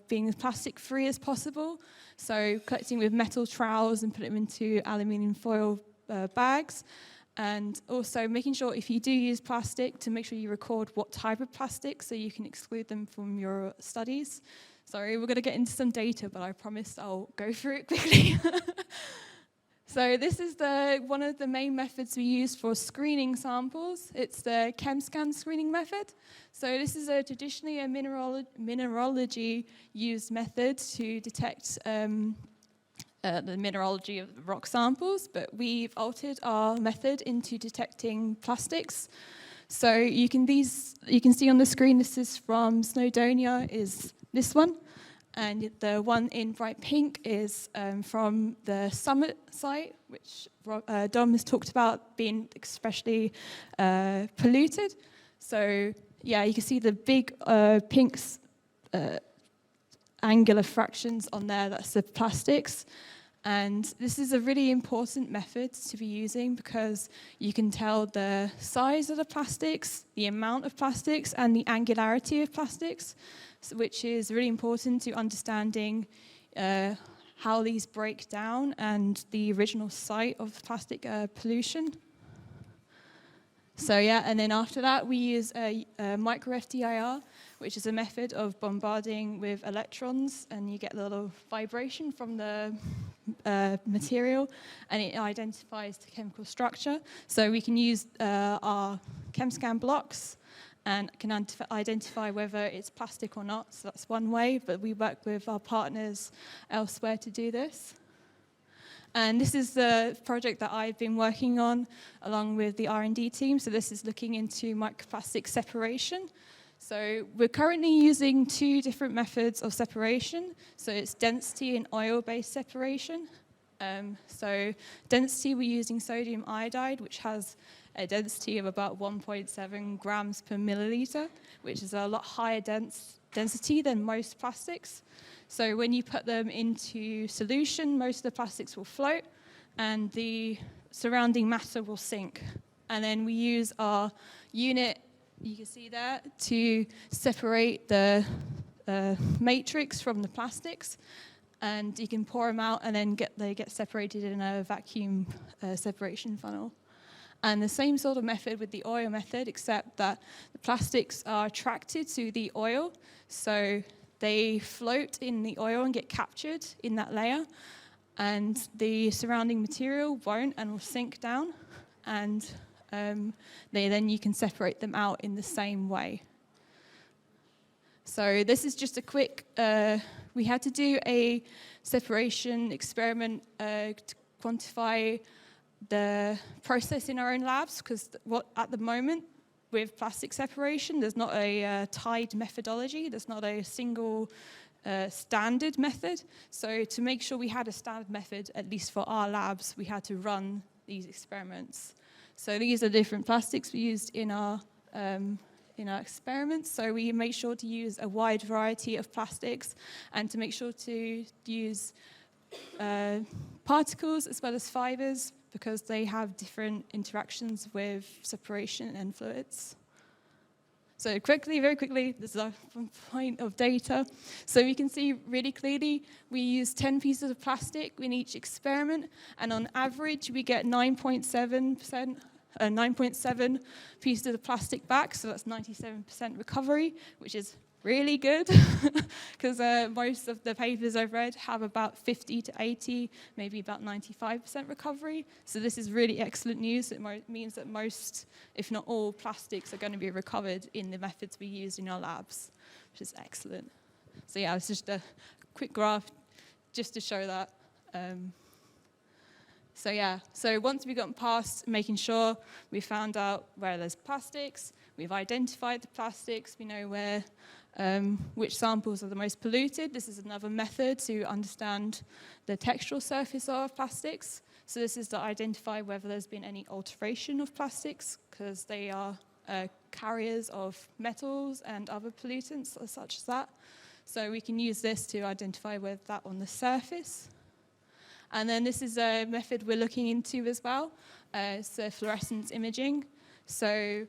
being as plastic free as possible. So collecting with metal trowels and put them into aluminium foil bags. And also making sure if you do use plastic to make sure you record what type of plastic so you can exclude them from your studies. Sorry, we're going to get into some data, but I promised I'll go through it quickly. So this is one of the main methods we use for screening samples. It's the ChemScan screening method. So this is traditionally a mineralogy used method to detect the mineralogy of the rock samples, but we've altered our method into detecting plastics. So you can see on the screen, this is from Snowdonia, is this one, and the one in bright pink is from the Summit site, which Dom has talked about being especially polluted. So yeah, you can see the big pink angular fractions on there, that's the plastics. And this is a really important method to be using because you can tell the size of the plastics, the amount of plastics, and the angularity of plastics, which is really important to understanding how these break down and the original site of plastic pollution. So yeah, and then after that we use a micro-FTIR, which is a method of bombarding with electrons, and you get a little vibration from the material, and it identifies the chemical structure. So we can use our ChemScan blocks and can identify whether it's plastic or not. So that's one way, but we work with our partners elsewhere to do this. And this is the project that I've been working on along with the R&D team. So this is looking into microplastic separation. So we're currently using two different methods of separation. So it's density and oil-based separation. So density, we're using sodium iodide, which has a density of about 1.7 grams per milliliter, which is a lot higher density than most plastics. So when you put them into solution, most of the plastics will float and the surrounding matter will sink. And then we use our unit, you can see there, to separate the matrix from the plastics. And you can pour them out and then they get separated in a vacuum separation funnel. And the same sort of method with the oil method, except that the plastics are attracted to the oil. So they float in the oil and get captured in that layer, and the surrounding material won't and will sink down, and then you can separate them out in the same way. So this is just a quick, we had to do a separation experiment quantify the process in our own labs, because at the moment, with plastic separation, there's not a tied methodology. There's not a single standard method. So to make sure we had a standard method, at least for our labs, we had to run these experiments. So these are different plastics we used in our experiments. So we made sure to use a wide variety of plastics and to make sure to use particles as well as fibers, because they have different interactions with separation and fluids. So very quickly, this is our point of data. So we can see really clearly, we use 10 pieces of plastic in each experiment, and on average, we get 9.7 pieces of plastic back, so that's 97% recovery, which is really good, because most of the papers I've read have about 50 to 80, maybe about 95% recovery. So this is really excellent news. It means that most, if not all, plastics are going to be recovered in the methods we use in our labs, which is excellent. So yeah, it's just a quick graph just to show that. So once we've gotten past making sure we found out where there's plastics, we've identified the plastics, we know where which samples are the most polluted. This is another method to understand the textural surface of plastics. So this is to identify whether there's been any alteration of plastics, because they are carriers of metals and other pollutants such as that. So we can use this to identify whether that on the surface. And then this is a method we're looking into as well. It's fluorescence imaging. So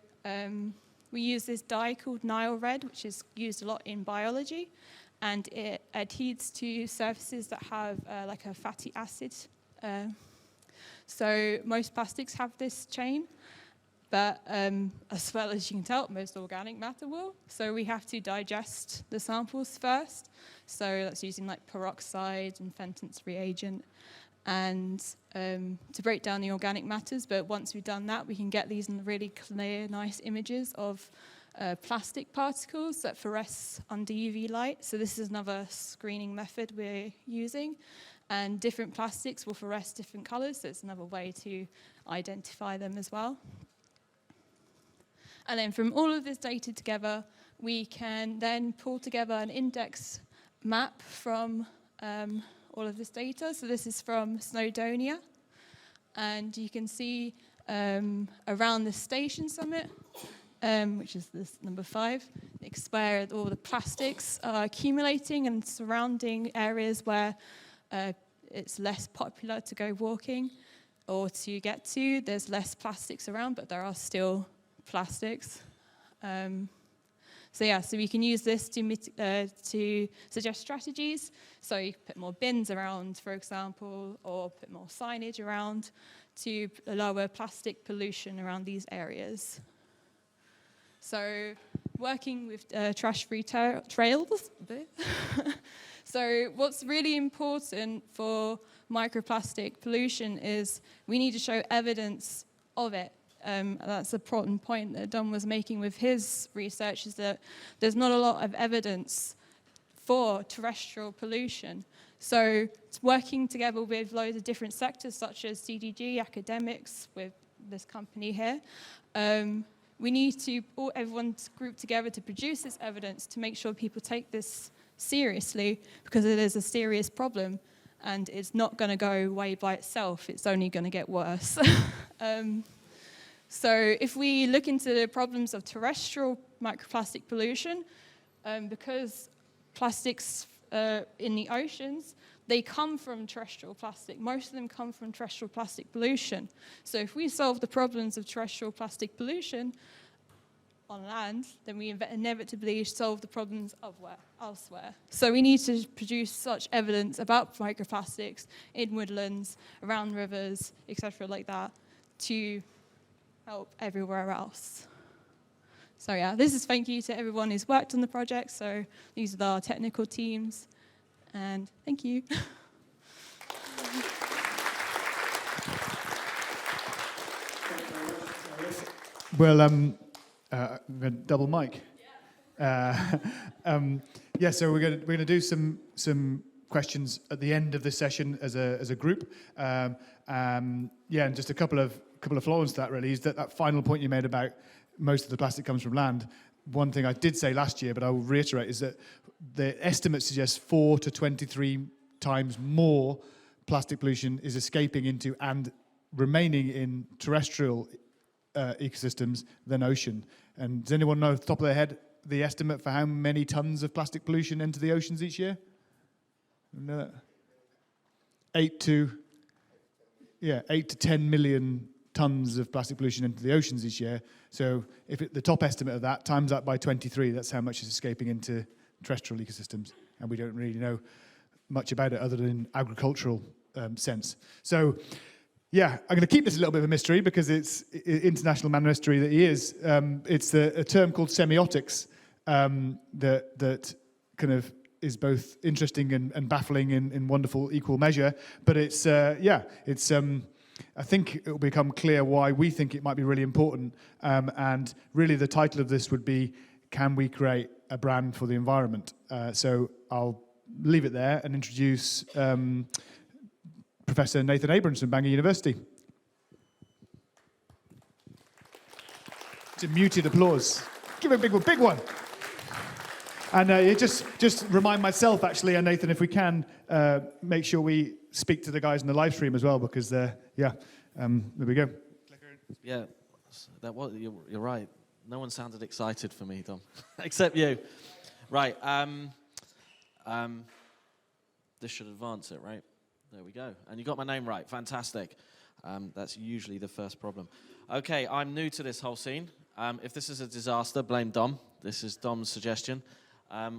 we use this dye called Nile red, which is used a lot in biology, and it adheres to surfaces that have like a fatty acid. So most plastics have this chain, but as well as you can tell, most organic matter will. So we have to digest the samples first. So that's using like peroxide and Fenton's reagent, and to break down the organic matters. But once we've done that, we can get these really clear, nice images of plastic particles that fluoresce under UV light. So this is another screening method we're using. And different plastics will fluoresce different colors, so it's another way to identify them as well. And then from all of this data together, we can then pull together an index map from all of this data. So this is from Snowdonia, and you can see around the station summit, which is this number 5, where all the plastics are accumulating and surrounding areas where it's less popular to go walking or to get to. There's less plastics around, but there are still plastics. So we can use this to suggest strategies. So you can put more bins around, for example, or put more signage around to lower plastic pollution around these areas. So working with trash-free trails. So what's really important for microplastic pollution is we need to show evidence of it. That's an important point that Don was making with his research, is that there's not a lot of evidence for terrestrial pollution. So it's working together with loads of different sectors, such as CDG, academics, with this company here. We need to everyone group together to produce this evidence to make sure people take this seriously, because it is a serious problem and it's not going to go away by itself. It's only going to get worse. So if we look into the problems of terrestrial microplastic pollution, because plastics in the oceans, they come from terrestrial plastic. Most of them come from terrestrial plastic pollution. So if we solve the problems of terrestrial plastic pollution on land, then we inevitably solve the problems of elsewhere. So we need to produce such evidence about microplastics in woodlands, around rivers, etc., like that, to help everywhere else. So this is thank you to everyone who's worked on the project. So these are our technical teams, and thank you. Well, I'm going to double mic. So we're going to do some questions at the end of the session as a group. And just a couple of follow-ons to that really is that final point you made about most of the plastic comes from land. One thing I did say last year, but I will reiterate, is that the estimate suggests 4 to 23 times more plastic pollution is escaping into and remaining in terrestrial ecosystems than ocean. And does anyone know off the top of their head the estimate for how many tons of plastic pollution enter the oceans each year? No. 8 to 10 million tons of plastic pollution into the oceans each year. So if the top estimate of that times that by 23, that's how much is escaping into terrestrial ecosystems. And we don't really know much about it other than agricultural sense. So I'm going to keep this a little bit of a mystery because it's international man mystery that he is. It's a term called semiotics that kind of is both interesting and baffling in wonderful equal measure. But it's I think it will become clear why we think it might be really important. And really the title of this would be, can we create a brand for the environment? So I'll leave it there and introduce Professor Nathan Abrams from Bangor University. It's a muted applause. Give it a big one. And just remind myself, actually, and Nathan, if we can, make sure we speak to the guys in the live stream as well, because there we go. Yeah, you're right. No one sounded excited for me, Dom, except you. Right. This should advance it, right? There we go. And you got my name right. Fantastic. That's usually the first problem. Okay, I'm new to this whole scene. If this is a disaster, blame Dom. This is Dom's suggestion. I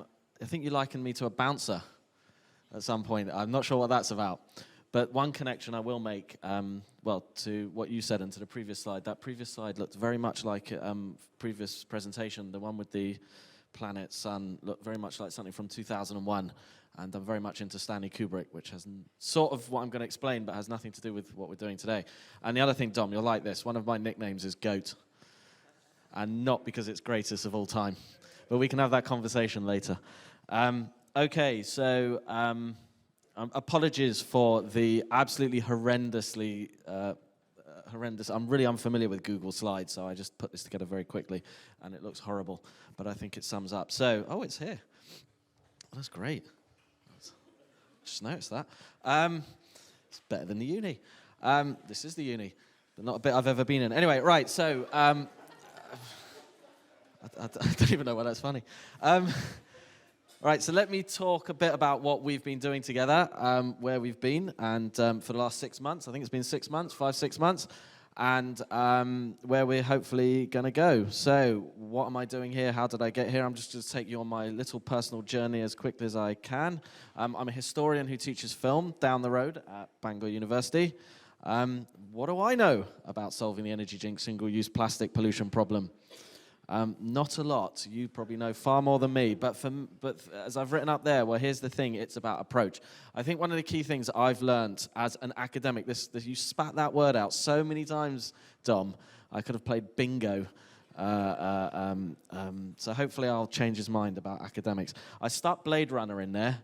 think you likened me to a bouncer at some point. I'm not sure what that's about. But one connection I will make, to what you said and to the previous slide. That previous slide looked very much like previous presentation. The one with the planet, sun, looked very much like something from 2001. And I'm very much into Stanley Kubrick, which has sort of what I'm going to explain, but has nothing to do with what we're doing today. And the other thing, Dom, you'll like this. One of my nicknames is Goat. And not because it's greatest of all time. But we can have that conversation later. Okay, so apologies for the absolutely horrendously horrendous. I'm really unfamiliar with Google Slides, so I just put this together very quickly, and it looks horrible. But I think it sums up. So, it's here. That's great. Just noticed that. It's better than the uni. This is the uni, but not a bit I've ever been in. Anyway, right, so I don't even know why that's funny. Right, so let me talk a bit about what we've been doing together, where we've been, and for the last 6 months. I think it's been 6 months, 5-6 months, and where we're hopefully going to go. So what am I doing here? How did I get here? I'm just going to take you on my little personal journey as quickly as I can. I'm a historian who teaches film down the road at Bangor University. What do I know about solving the energy drink single-use plastic pollution problem? Not a lot. You probably know far more than me. But as I've written up there, well, here's the thing. It's about approach. I think one of the key things I've learned as an academic, you spat that word out so many times, Dom. I could have played bingo. So hopefully I'll change his mind about academics. I stuck Blade Runner in there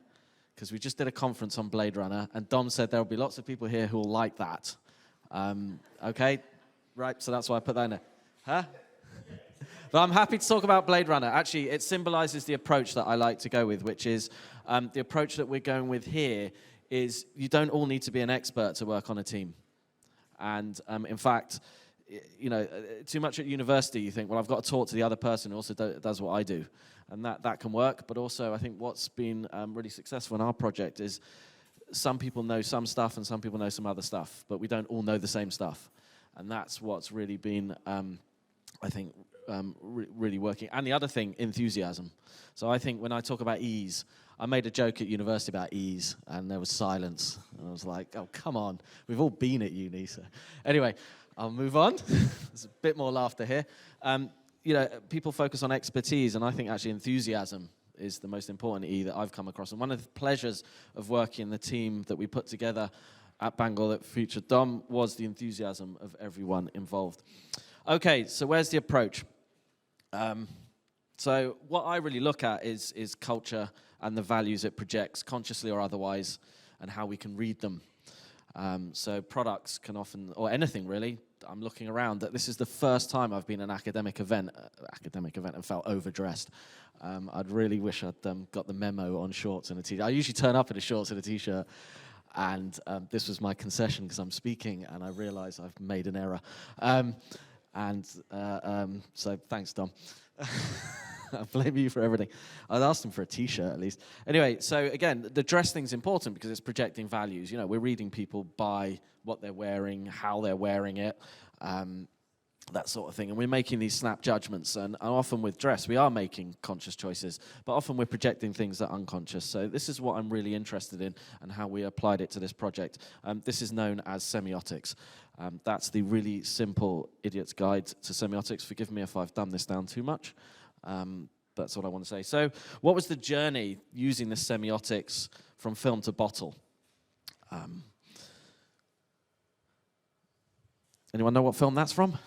because we just did a conference on Blade Runner, and Dom said there will be lots of people here who will like that. Okay? Right, so that's why I put that in there. Huh? But I'm happy to talk about Blade Runner. Actually, it symbolizes the approach that I like to go with, which is the approach that we're going with here is you don't all need to be an expert to work on a team. And in fact, too much at university, you think, well, I've got to talk to the other person who also does what I do. And that can work. But also, I think what's been really successful in our project is some people know some stuff and some people know some other stuff, but we don't all know the same stuff. And that's what's really been, I think, really working. And the other thing, enthusiasm. So I think when I talk about ease, I made a joke at university about ease, and there was silence. And I was like, oh, come on. We've all been at uni. So anyway, I'll move on. There's a bit more laughter here. People focus on expertise, and I think actually enthusiasm is the most important E that I've come across. And one of the pleasures of working in the team that we put together at Bangor that featured Dom was the enthusiasm of everyone involved. Okay, so where's the approach? So what I really look at is culture and the values it projects, consciously or otherwise, and how we can read them. So products can often, or anything really, I'm looking around, that this is the first time I've been at an academic event and felt overdressed. I'd really wish I'd got the memo on shorts and a t-shirt. I usually turn up in a shorts and a t-shirt, and this was my concession because I'm speaking, and I realise I've made an error. So thanks, Dom. I blame you for everything. I'd asked him for a t-shirt at least. Anyway, so again, the dress thing's important because it's projecting values. You know, we're reading people by what they're wearing, how they're wearing it, that sort of thing. And we're making these snap judgments. And often with dress, we are making conscious choices, but often we're projecting things that are unconscious. So this is what I'm really interested in and how we applied it to this project. This is known as semiotics. That's the really simple idiot's guide to semiotics. Forgive me if I've dumbed this down too much. That's what I want to say. So what was the journey using the semiotics from film to bottle? Anyone know what film that's from?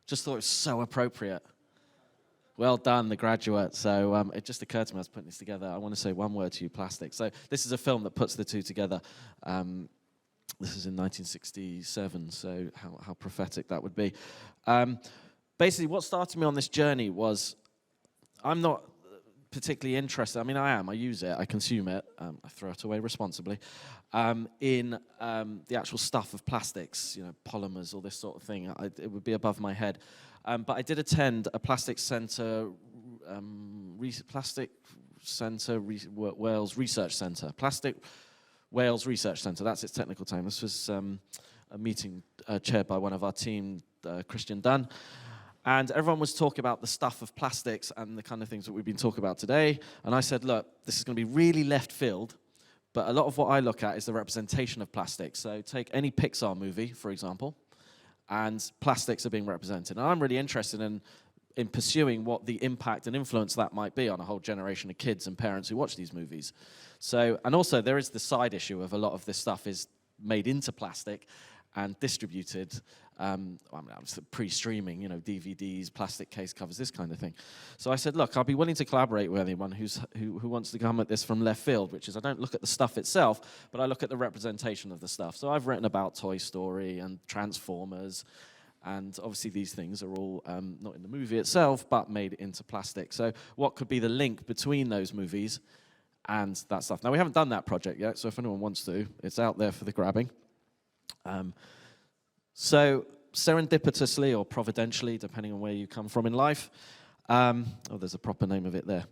Just thought it was so appropriate. Well done, The Graduate. So it just occurred to me as I was putting this together. I want to say one word to you, plastic. So this is a film that puts the two together. This is in 1967, so how prophetic that would be. Basically, what started me on this journey was, I'm not particularly interested, I mean, I am, I use it, I consume it, I throw it away responsibly, in the actual stuff of plastics, you know, polymers, all this sort of thing. It would be above my head. But I did attend a plastic centre, Wales Research Centre, Plastic Wales Research Centre, that's its technical term. This was a meeting chaired by one of our team, Christian Dunn. And everyone was talking about the stuff of plastics and the kind of things that we've been talking about today. And I said, look, this is going to be really left field, but a lot of what I look at is the representation of plastics. So take any Pixar movie, for example, and plastics are being represented. And I'm really interested in pursuing what the impact and influence that might be on a whole generation of kids and parents who watch these movies. So, and also there is the side issue of a lot of this stuff is made into plastic and distributed, pre-streaming, you know, DVDs, plastic case covers, this kind of thing. So I said, look, I'll be willing to collaborate with anyone who wants to come at this from left field, which is I don't look at the stuff itself, but I look at the representation of the stuff. So I've written about Toy Story and Transformers, and obviously these things are all not in the movie itself, but made into plastic. So what could be the link between those movies and that stuff? Now, we haven't done that project yet, so if anyone wants to, it's out there for the grabbing. So serendipitously or providentially, depending on where you come from in life, there's a proper name of it there.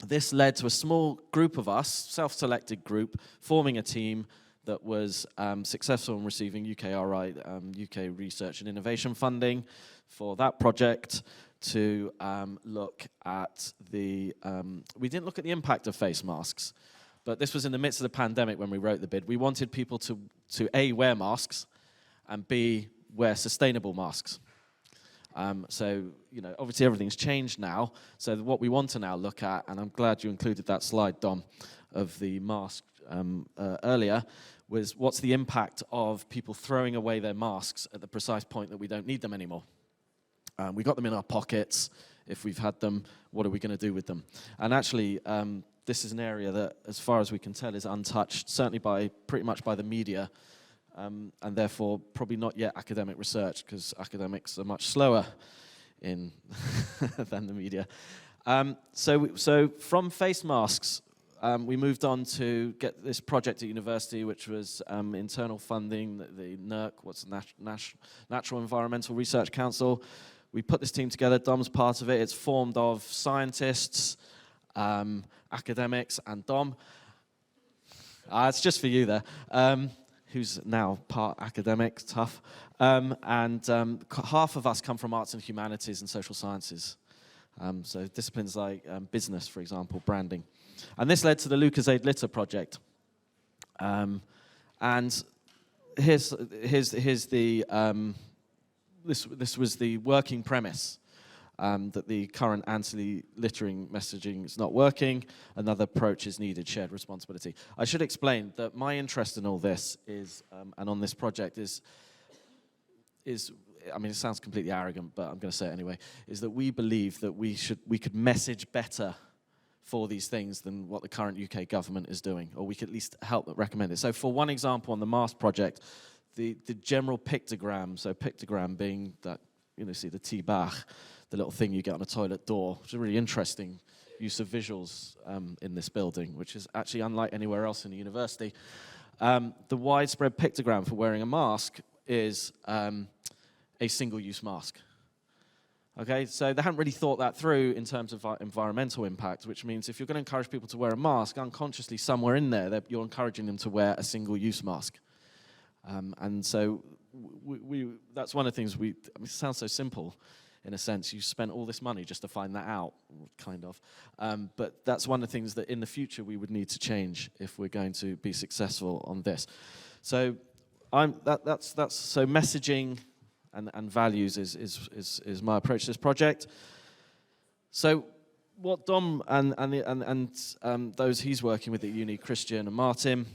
This led to a small group of us, self-selected group, forming a team that was successful in receiving UKRI, UK Research and Innovation funding for that project to look at the... we didn't look at the impact of face masks, but this was in the midst of the pandemic when we wrote the bid. We wanted people to A, wear masks, and B, wear sustainable masks. So, you know, obviously everything's changed now. So what we want to now look at, and I'm glad you included that slide, Dom, of the mask earlier, was what's the impact of people throwing away their masks at the precise point that we don't need them anymore. We got them in our pockets. If we've had them, what are we going to do with them? And actually, this is an area that, as far as we can tell, is untouched, certainly pretty much by the media, and therefore probably not yet academic research, because academics are much slower in than the media. So from face masks, we moved on to get this project at university, which was internal funding, the NERC, what's the Natural Environmental Research Council. We put this team together. Dom's part of it. It's formed of scientists, academics, and Dom. It's just for you there. Who's now part academic, tough. Half of us come from arts and humanities and social sciences. So disciplines like business, for example, branding. And this led to the Lucozade Litter project. And here's the, this was the working premise. That the current anti-littering messaging is not working. Another approach is needed, shared responsibility. I should explain that my interest in all this is, and on this project is, I mean, it sounds completely arrogant, but I'm going to say it anyway, is that we believe that we could message better for these things than what the current UK government is doing, or we could at least help recommend it. So for one example on the mask project, the general pictogram, so pictogram being that, see the T-Bach, the little thing you get on a toilet door, which is a really interesting use of visuals in this building, which is actually unlike anywhere else in the university. The widespread pictogram for wearing a mask is a single-use mask. Okay, so they haven't really thought that through in terms of environmental impact, which means if you're going to encourage people to wear a mask, unconsciously somewhere in there, you're encouraging them to wear a single-use mask. And so that's one of the things it sounds so simple in a sense. You spent all this money just to find that out, kind of. But that's one of the things that in the future we would need to change if we're going to be successful on this. So so messaging and values is my approach to this project. So what Dom and those he's working with at uni, Christian and Martin,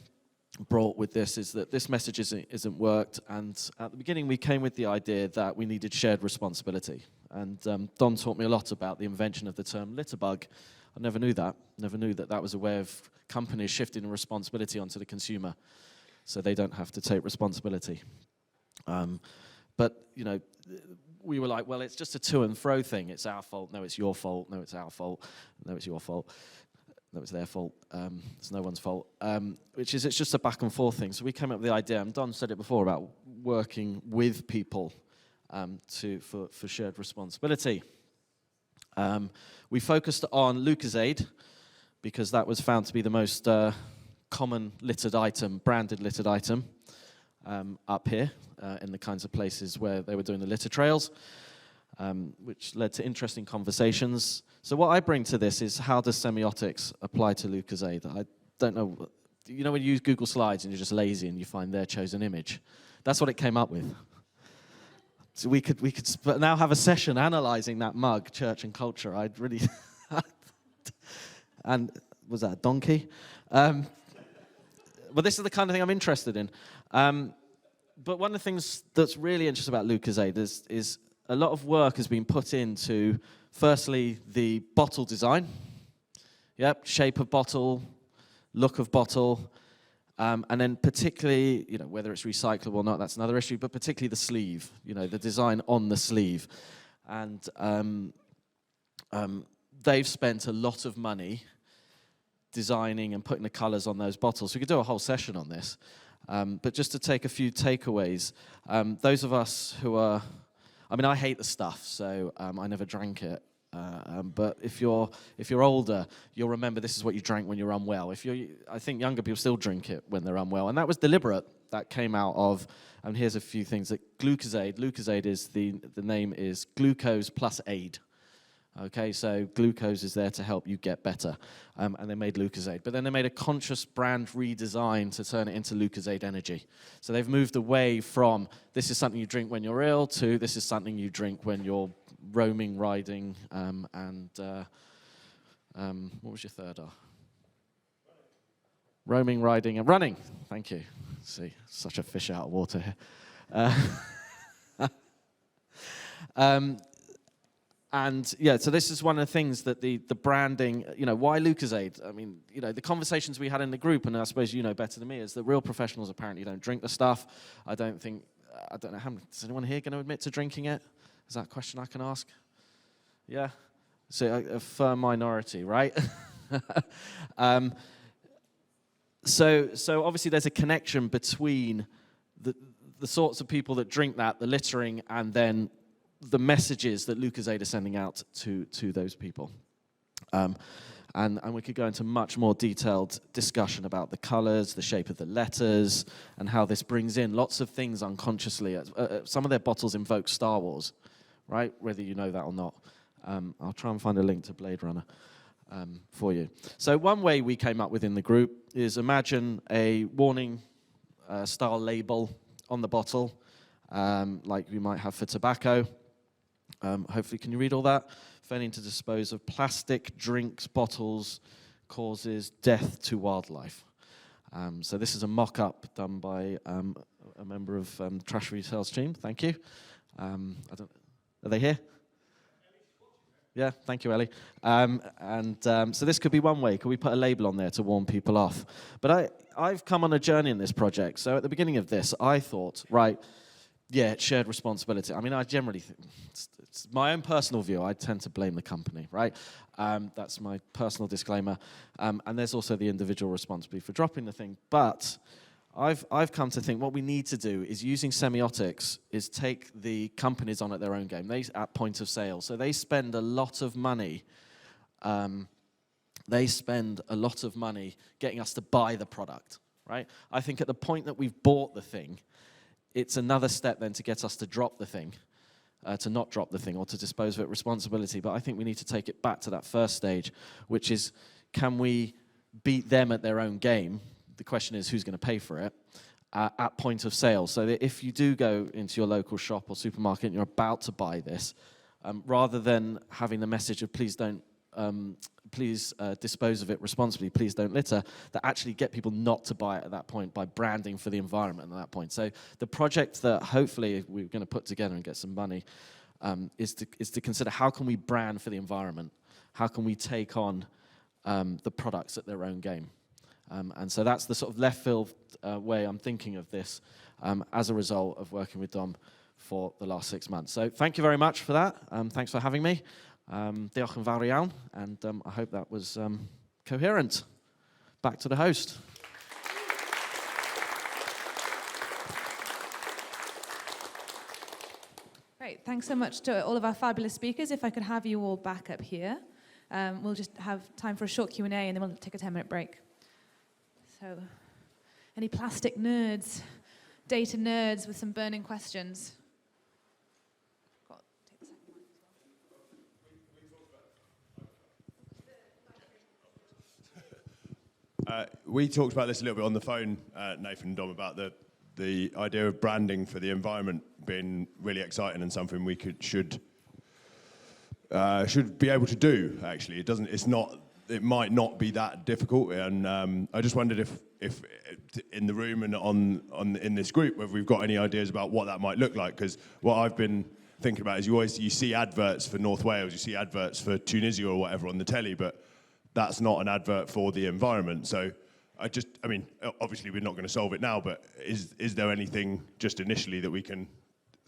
brought with this is that this message isn't worked, and at the beginning we came with the idea that we needed shared responsibility. And Don taught me a lot about the invention of the term litterbug. I never knew that was a way of companies shifting responsibility onto the consumer so they don't have to take responsibility. But, we were like, well, it's just a to and fro thing. It's our fault. No, it's your fault. No, it's our fault. No, it's your fault. No, it's their fault. It's no one's fault. It's just a back and forth thing. So we came up with the idea, and Don said it before, about working with people for shared responsibility. We focused on Lucozade because that was found to be the most common branded littered item up here in the kinds of places where they were doing the litter trails, which led to interesting conversations. So what I bring to this is, how does semiotics apply to Lucozade? I don't know. When you use Google Slides and you're just lazy and you find their chosen image? That's what it came up with. So we could now have a session analyzing that mug, church and culture. I'd really... And was that a donkey? But this is the kind of thing I'm interested in. But one of the things that's really interesting about Lucozade is a lot of work has been put into, firstly, the bottle design. Yep, shape of bottle, look of bottle, and then particularly, whether it's recyclable or not, that's another issue, but particularly the sleeve, the design on the sleeve. And they've spent a lot of money designing and putting the colors on those bottles. We could do a whole session on this. But just to take a few takeaways, those of us who are, I hate the stuff, so I never drank it. But if you're older, you'll remember this is what you drank when you're unwell. I think younger people still drink it when they're unwell, and that was deliberate. That came out of, and here's a few things that Lucozade is the name is glucose plus aid. Okay, so glucose is there to help you get better, and they made Lucozade. But then they made a conscious brand redesign to turn it into Lucozade Energy. So they've moved away from this is something you drink when you're ill to this is something you drink when you're roaming, riding, and what was your third R? Roaming, riding, and running. Thank you. See, such a fish out of water here. And yeah, so this is one of the things that the branding, why Lucozade? The conversations we had in the group, and I suppose you know better than me, is that real professionals apparently don't drink the stuff. I don't know how many, is anyone here going to admit to drinking it? Is that a question I can ask? Yeah? So a firm minority, right? So obviously there's a connection between the sorts of people that drink that, the littering, and then the messages that Lucozade is sending out to those people. And we could go into much more detailed discussion about the colors, the shape of the letters, and how this brings in lots of things unconsciously. Some of their bottles invoke Star Wars, right? Whether you know that or not. I'll try and find a link to Blade Runner for you. So one way we came up with in the group is imagine a warning style label on the bottle, like we might have for tobacco. Hopefully, can you read all that? Failing to dispose of plastic drinks bottles causes death to wildlife. So this is a mock-up done by a member of the Trash Retail's team. Thank you. Are they here? Yeah, thank you, Ellie. So this could be one way. Could we put a label on there to warn people off? But I've come on a journey in this project. So at the beginning of this, I thought, right, yeah, it's shared responsibility. I mean, I generally think, it's my own personal view, I tend to blame the company, right? That's my personal disclaimer. And there's also the individual responsibility for dropping the thing. But I've come to think what we need to do is using semiotics is take the companies on at their own game. They at point of sale. So they spend a lot of money. They spend a lot of money getting us to buy the product, right? I think at the point that we've bought the thing, it's another step then to get us to drop the thing, to not drop the thing or to dispose of it responsibility. But I think we need to take it back to that first stage, which is, can we beat them at their own game? The question is, who's going to pay for it at point of sale? So that if you do go into your local shop or supermarket and you're about to buy this, rather than having the message of please don't, please dispose of it responsibly, please don't litter, that actually get people not to buy it at that point by branding for the environment at that point. So the project that hopefully we're going to put together and get some money is to consider how can we brand for the environment? How can we take on the products at their own game? And so that's the sort of left field way I'm thinking of this as a result of working with Dom for the last 6 months. So thank you very much for that. Thanks for having me. Diolch yn fawr iawn, and I hope that was coherent. Back to the host. Great, thanks so much to all of our fabulous speakers. If I could have you all back up here. We'll just have time for a short Q&A and then we'll take a 10-minute break. So, any plastic nerds, data nerds with some burning questions? We talked about this a little bit on the phone, Nathan and Dom, about the idea of branding for the environment being really exciting and something we should be able to do. Actually, it might not be that difficult, and I just wondered if in the room and in this group whether we've got any ideas about what that might look like. Because what I've been thinking about is you see adverts for North Wales, you see adverts for Tunisia or whatever on the telly, but that's not an advert for the environment. So I mean, obviously we're not going to solve it now, but is there anything just initially that we can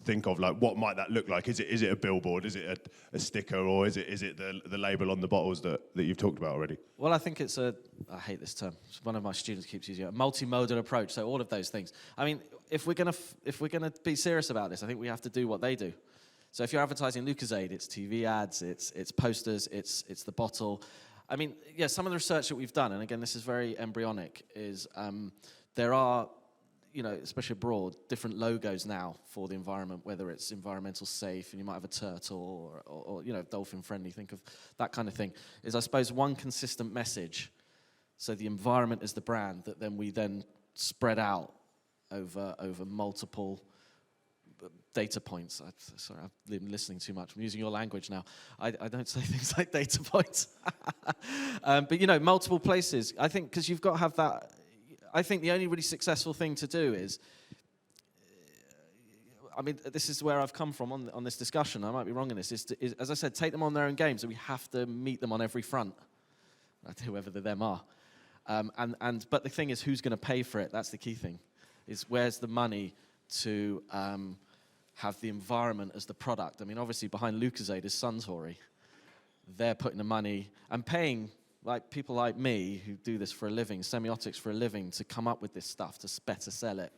think of, like what might that look like? Is it a billboard? Is it a sticker, or is it the label on the bottles that you've talked about already? Well, I think it's I hate this term. One of my students keeps using it, a multimodal approach. So all of those things. I mean, if we're gonna be serious about this, I think we have to do what they do. So if you're advertising Lucozade, it's TV ads, it's posters, it's the bottle. I mean, yeah, some of the research that we've done, and again, this is very embryonic, is there are, especially abroad, different logos now for the environment, whether it's environmental safe, and you might have a turtle, or dolphin friendly, think of that kind of thing, is I suppose one consistent message. So the environment is the brand that we then spread out over multiple data points. Sorry, I've been listening too much. I'm using your language now. I don't say things like data points. But, multiple places. I think because you've got to have that. I think the only really successful thing to do is, I mean, this is where I've come from on this discussion. I might be wrong in this. Is, as I said, take them on their own game. So we have to meet them on every front, whoever the them are. But the thing is, who's going to pay for it? That's the key thing. Is where's the money to have the environment as the product? I mean, obviously behind Lucozade is Suntory. They're putting the money and paying like people like me who do this for a living, semiotics for a living, to come up with this stuff to better sell it.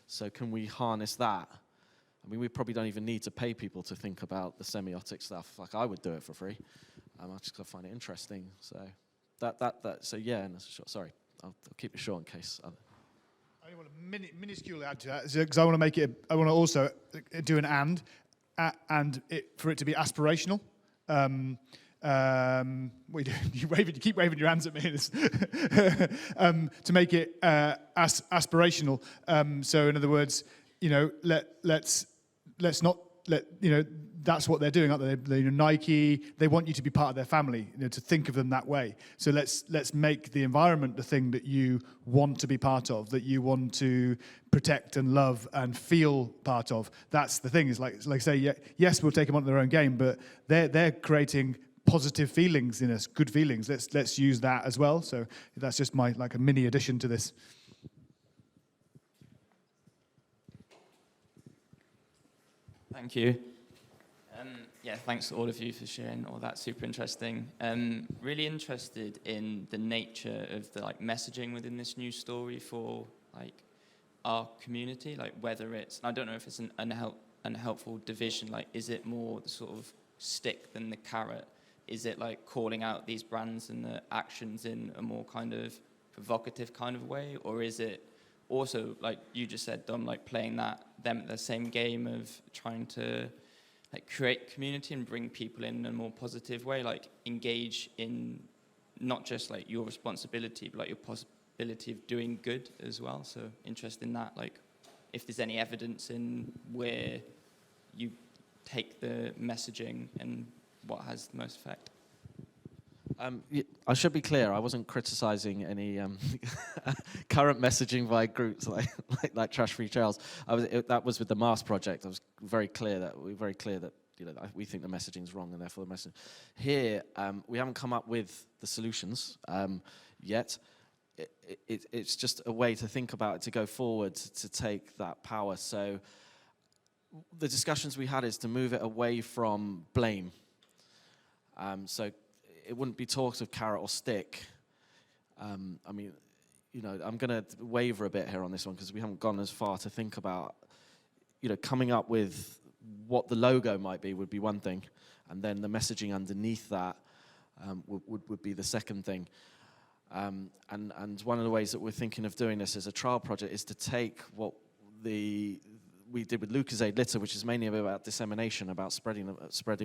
So can we harness that? I mean, we probably don't even need to pay people to think about the semiotic stuff. Like I would do it for free. I just gotta find it interesting. So so yeah. And sorry, I'll keep it short in case. I only want a minuscule add to that, because I want to make it. I want to also do an and for it to be aspirational. What are you doing? You keep waving your hands at me. To make it aspirational. So in other words, let's not that's what they're doing, aren't they? Nike, they want you to be part of their family, to think of them that way. So let's make the environment the thing that you want to be part of, that you want to protect and love and feel part of. That's the thing. Is like say, yes, we'll take them on their own game, but they're creating positive feelings in us, good feelings. Let's use that as well. So that's just my a mini addition to this. Thank you. Yeah, thanks to all of you for sharing all that. Super interesting. Really interested in the nature of the messaging within this new story for our community. Whether it's, I don't know if it's an unhelpful division. Is it more the sort of stick than the carrot? Is it calling out these brands and the actions in a more kind of provocative kind of way, or is it also, like you just said, Dom, playing the same game of trying to create community and bring people in a more positive way, engage in not just your responsibility, but your possibility of doing good as well. So interested in that, if there's any evidence in where you take the messaging and what has the most effect. I should be clear, I wasn't criticizing any current messaging by groups like Trash Free Trails. That was with the Mars project. I was very clear that we think the messaging is wrong, and therefore the message. Here, we haven't come up with the solutions yet. It's just a way to think about it, to go forward, to take that power. So the discussions we had is to move it away from blame. So it wouldn't be talks of carrot or stick. I'm going to waver a bit here on this one because we haven't gone as far to think about, coming up with what the logo might be would be one thing, and then the messaging underneath that would be the second thing. And one of the ways that we're thinking of doing this as a trial project is to take what we did with Lucozade Litter, which is mainly about dissemination, about spreading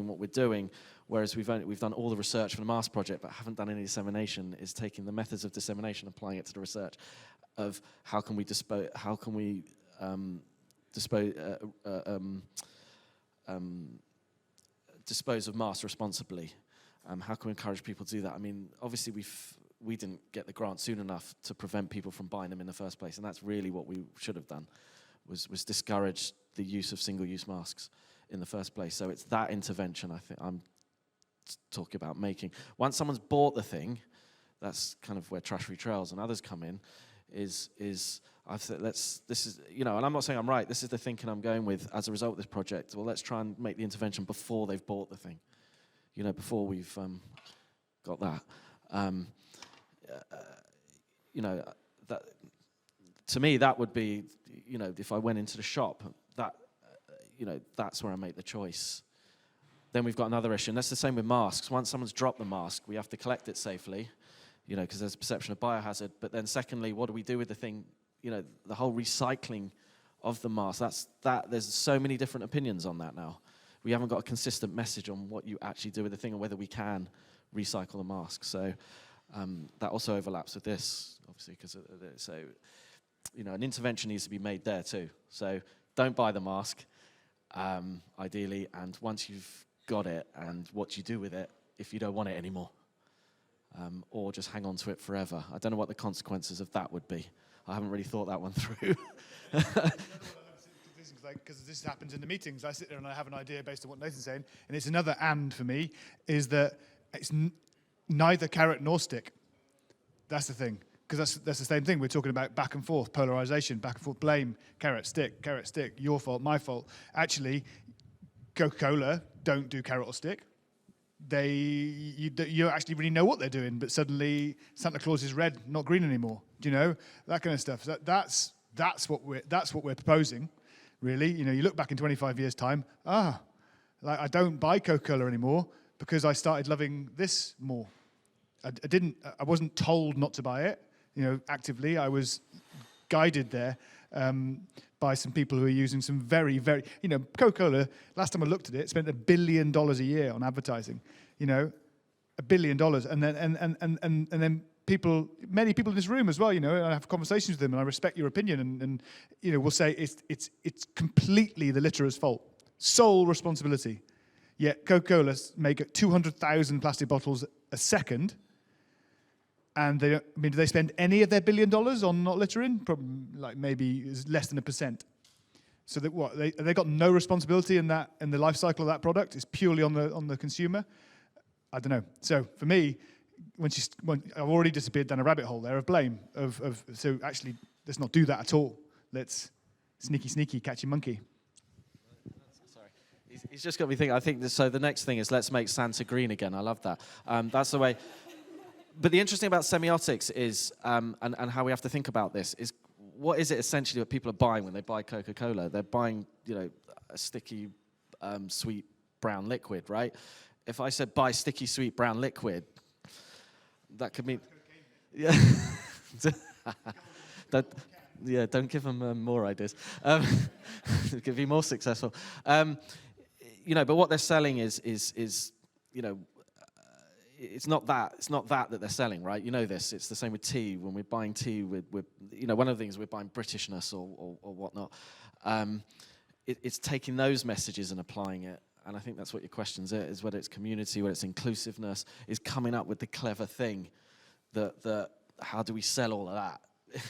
what we're doing, whereas we've done all the research for the Mars project but haven't done any dissemination, is taking the methods of dissemination, applying it to the research of how can we dispose of Mars responsibly. How can we encourage people to do that? Obviously we didn't get the grant soon enough to prevent people from buying them in the first place, and that's really what we should have done. Was discourage the use of single-use masks in the first place. So it's that intervention I think I'm talking about making. Once someone's bought the thing, that's kind of where Trash Free Trails and others come in, is I've said this is, and I'm not saying I'm right, this is the thinking I'm going with as a result of this project. Well, let's try and make the intervention before they've bought the thing, before we've got that. That to me, that would be, if I went into the shop, that's where I make the choice. Then we've got another issue, and that's the same with masks. Once someone's dropped the mask, we have to collect it safely, because there's a perception of biohazard. But then secondly, what do we do with the thing, the whole recycling of the mask? There's so many different opinions on that now. We haven't got a consistent message on what you actually do with the thing and whether we can recycle the mask. So that also overlaps with this, obviously, because an intervention needs to be made there too. So don't buy the mask, ideally, and once you've got it, and what you do with it if you don't want it anymore, or just hang on to it forever. I don't know what the consequences of that would be. I haven't really thought that one through. Because this happens in the meetings. I sit there and I have an idea based on what Nathan's saying, and it's another "and" for me, is that it's neither carrot nor stick. That's the thing. Because that's the same thing. We're talking about back and forth, polarization, back and forth, blame, carrot, stick, your fault, my fault. Actually, Coca-Cola don't do carrot or stick. You don't actually really know what they're doing, but suddenly Santa Claus is red, not green anymore. Do you know? That kind of stuff. So that's what we're proposing, really. You look back in 25 years' time, I don't buy Coca-Cola anymore because I started loving this more. I wasn't told not to buy it. Actively, I was guided there by some people who are using some very, very, Coca-Cola, last time I looked at it, spent $1 billion a year on advertising, $1 billion. And then many people in this room as well, and I have conversations with them, and I respect your opinion, and we'll say it's completely the litterer's fault. sole responsibility. Yet Coca-Cola make 200,000 plastic bottles a second, and they don't, I mean, do they spend any of their $1 billion on not littering? Probably, like maybe less than 1%. So that what they got no responsibility in that, in the life cycle of that product. It's purely on the consumer. I don't know. So for me, when I've already disappeared down a rabbit hole there of blame. So actually, let's not do that at all. Let's sneaky catch a monkey. Sorry, he's just got me thinking. I think so. The next thing is let's make Santa green again. I love that. That's the way. But the interesting about semiotics is, and how we have to think about this is, what is it essentially that people are buying when they buy Coca-Cola? They're buying, a sticky, sweet brown liquid, right? If I said buy sticky, sweet brown liquid, that could mean, yeah. Don't give them more ideas. It could be more successful. But what they're selling is it's not that they're selling, right? You know this. It's the same with tea. When we're buying tea, we're one of the things we're buying Britishness or whatnot. It's taking those messages and applying it. And I think that's what your question's is whether it's community, whether it's inclusiveness, is coming up with the clever thing that how do we sell all of that?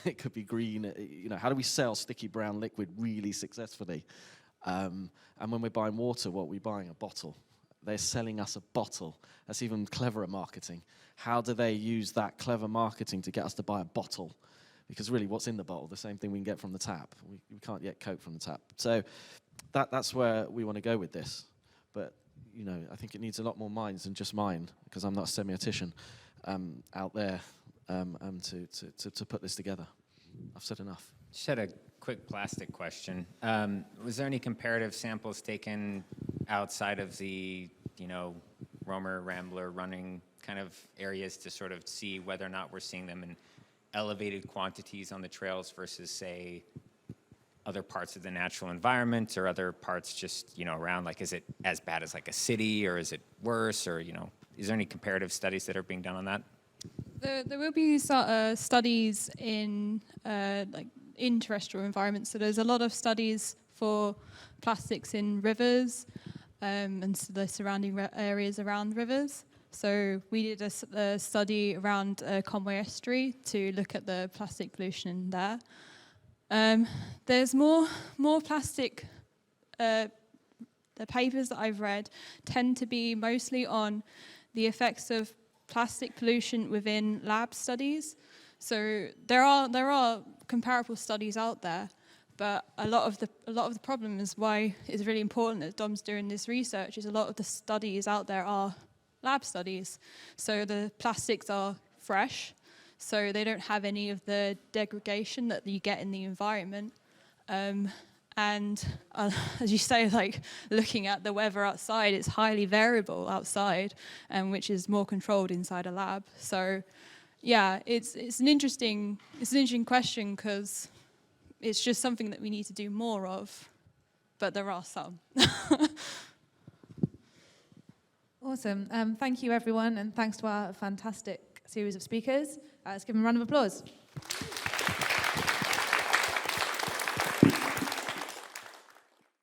It could be green, how do we sell sticky brown liquid really successfully? And when we're buying water, what are we buying? A bottle. They're selling us a bottle. That's even cleverer marketing. How do they use that clever marketing to get us to buy a bottle? Because really, what's in the bottle? The same thing we can get from the tap. We can't get Coke from the tap. So that's where we want to go with this. But, I think it needs a lot more minds than just mine, because I'm not a semiotician out there to put this together. I've said enough. Just had a quick plastic question. Was there any comparative samples taken outside of the, roamer, rambler, running kind of areas to sort of see whether or not we're seeing them in elevated quantities on the trails versus, say, other parts of the natural environment or other parts just, around? Like, is it as bad as like a city, or is it worse, or, is there any comparative studies that are being done on that? There will be studies in in terrestrial environments. So there's a lot of studies for plastics in rivers and the surrounding areas around rivers. So we did a study around Conway Estuary to look at the plastic pollution there. There's more plastic. The papers that I've read tend to be mostly on the effects of plastic pollution within lab studies. So there are comparable studies out there, but a lot of the problem is why it's really important that Dom's doing this research is a lot of the studies out there are lab studies. So the plastics are fresh, so they don't have any of the degradation that you get in the environment. And as you say, like looking at the weather outside, it's highly variable outside, which is more controlled inside a lab. So, yeah, it's an interesting question because it's just something that we need to do more of, but there are some. Awesome. Thank you, everyone, and thanks to our fantastic series of speakers. Let's give them a round of applause.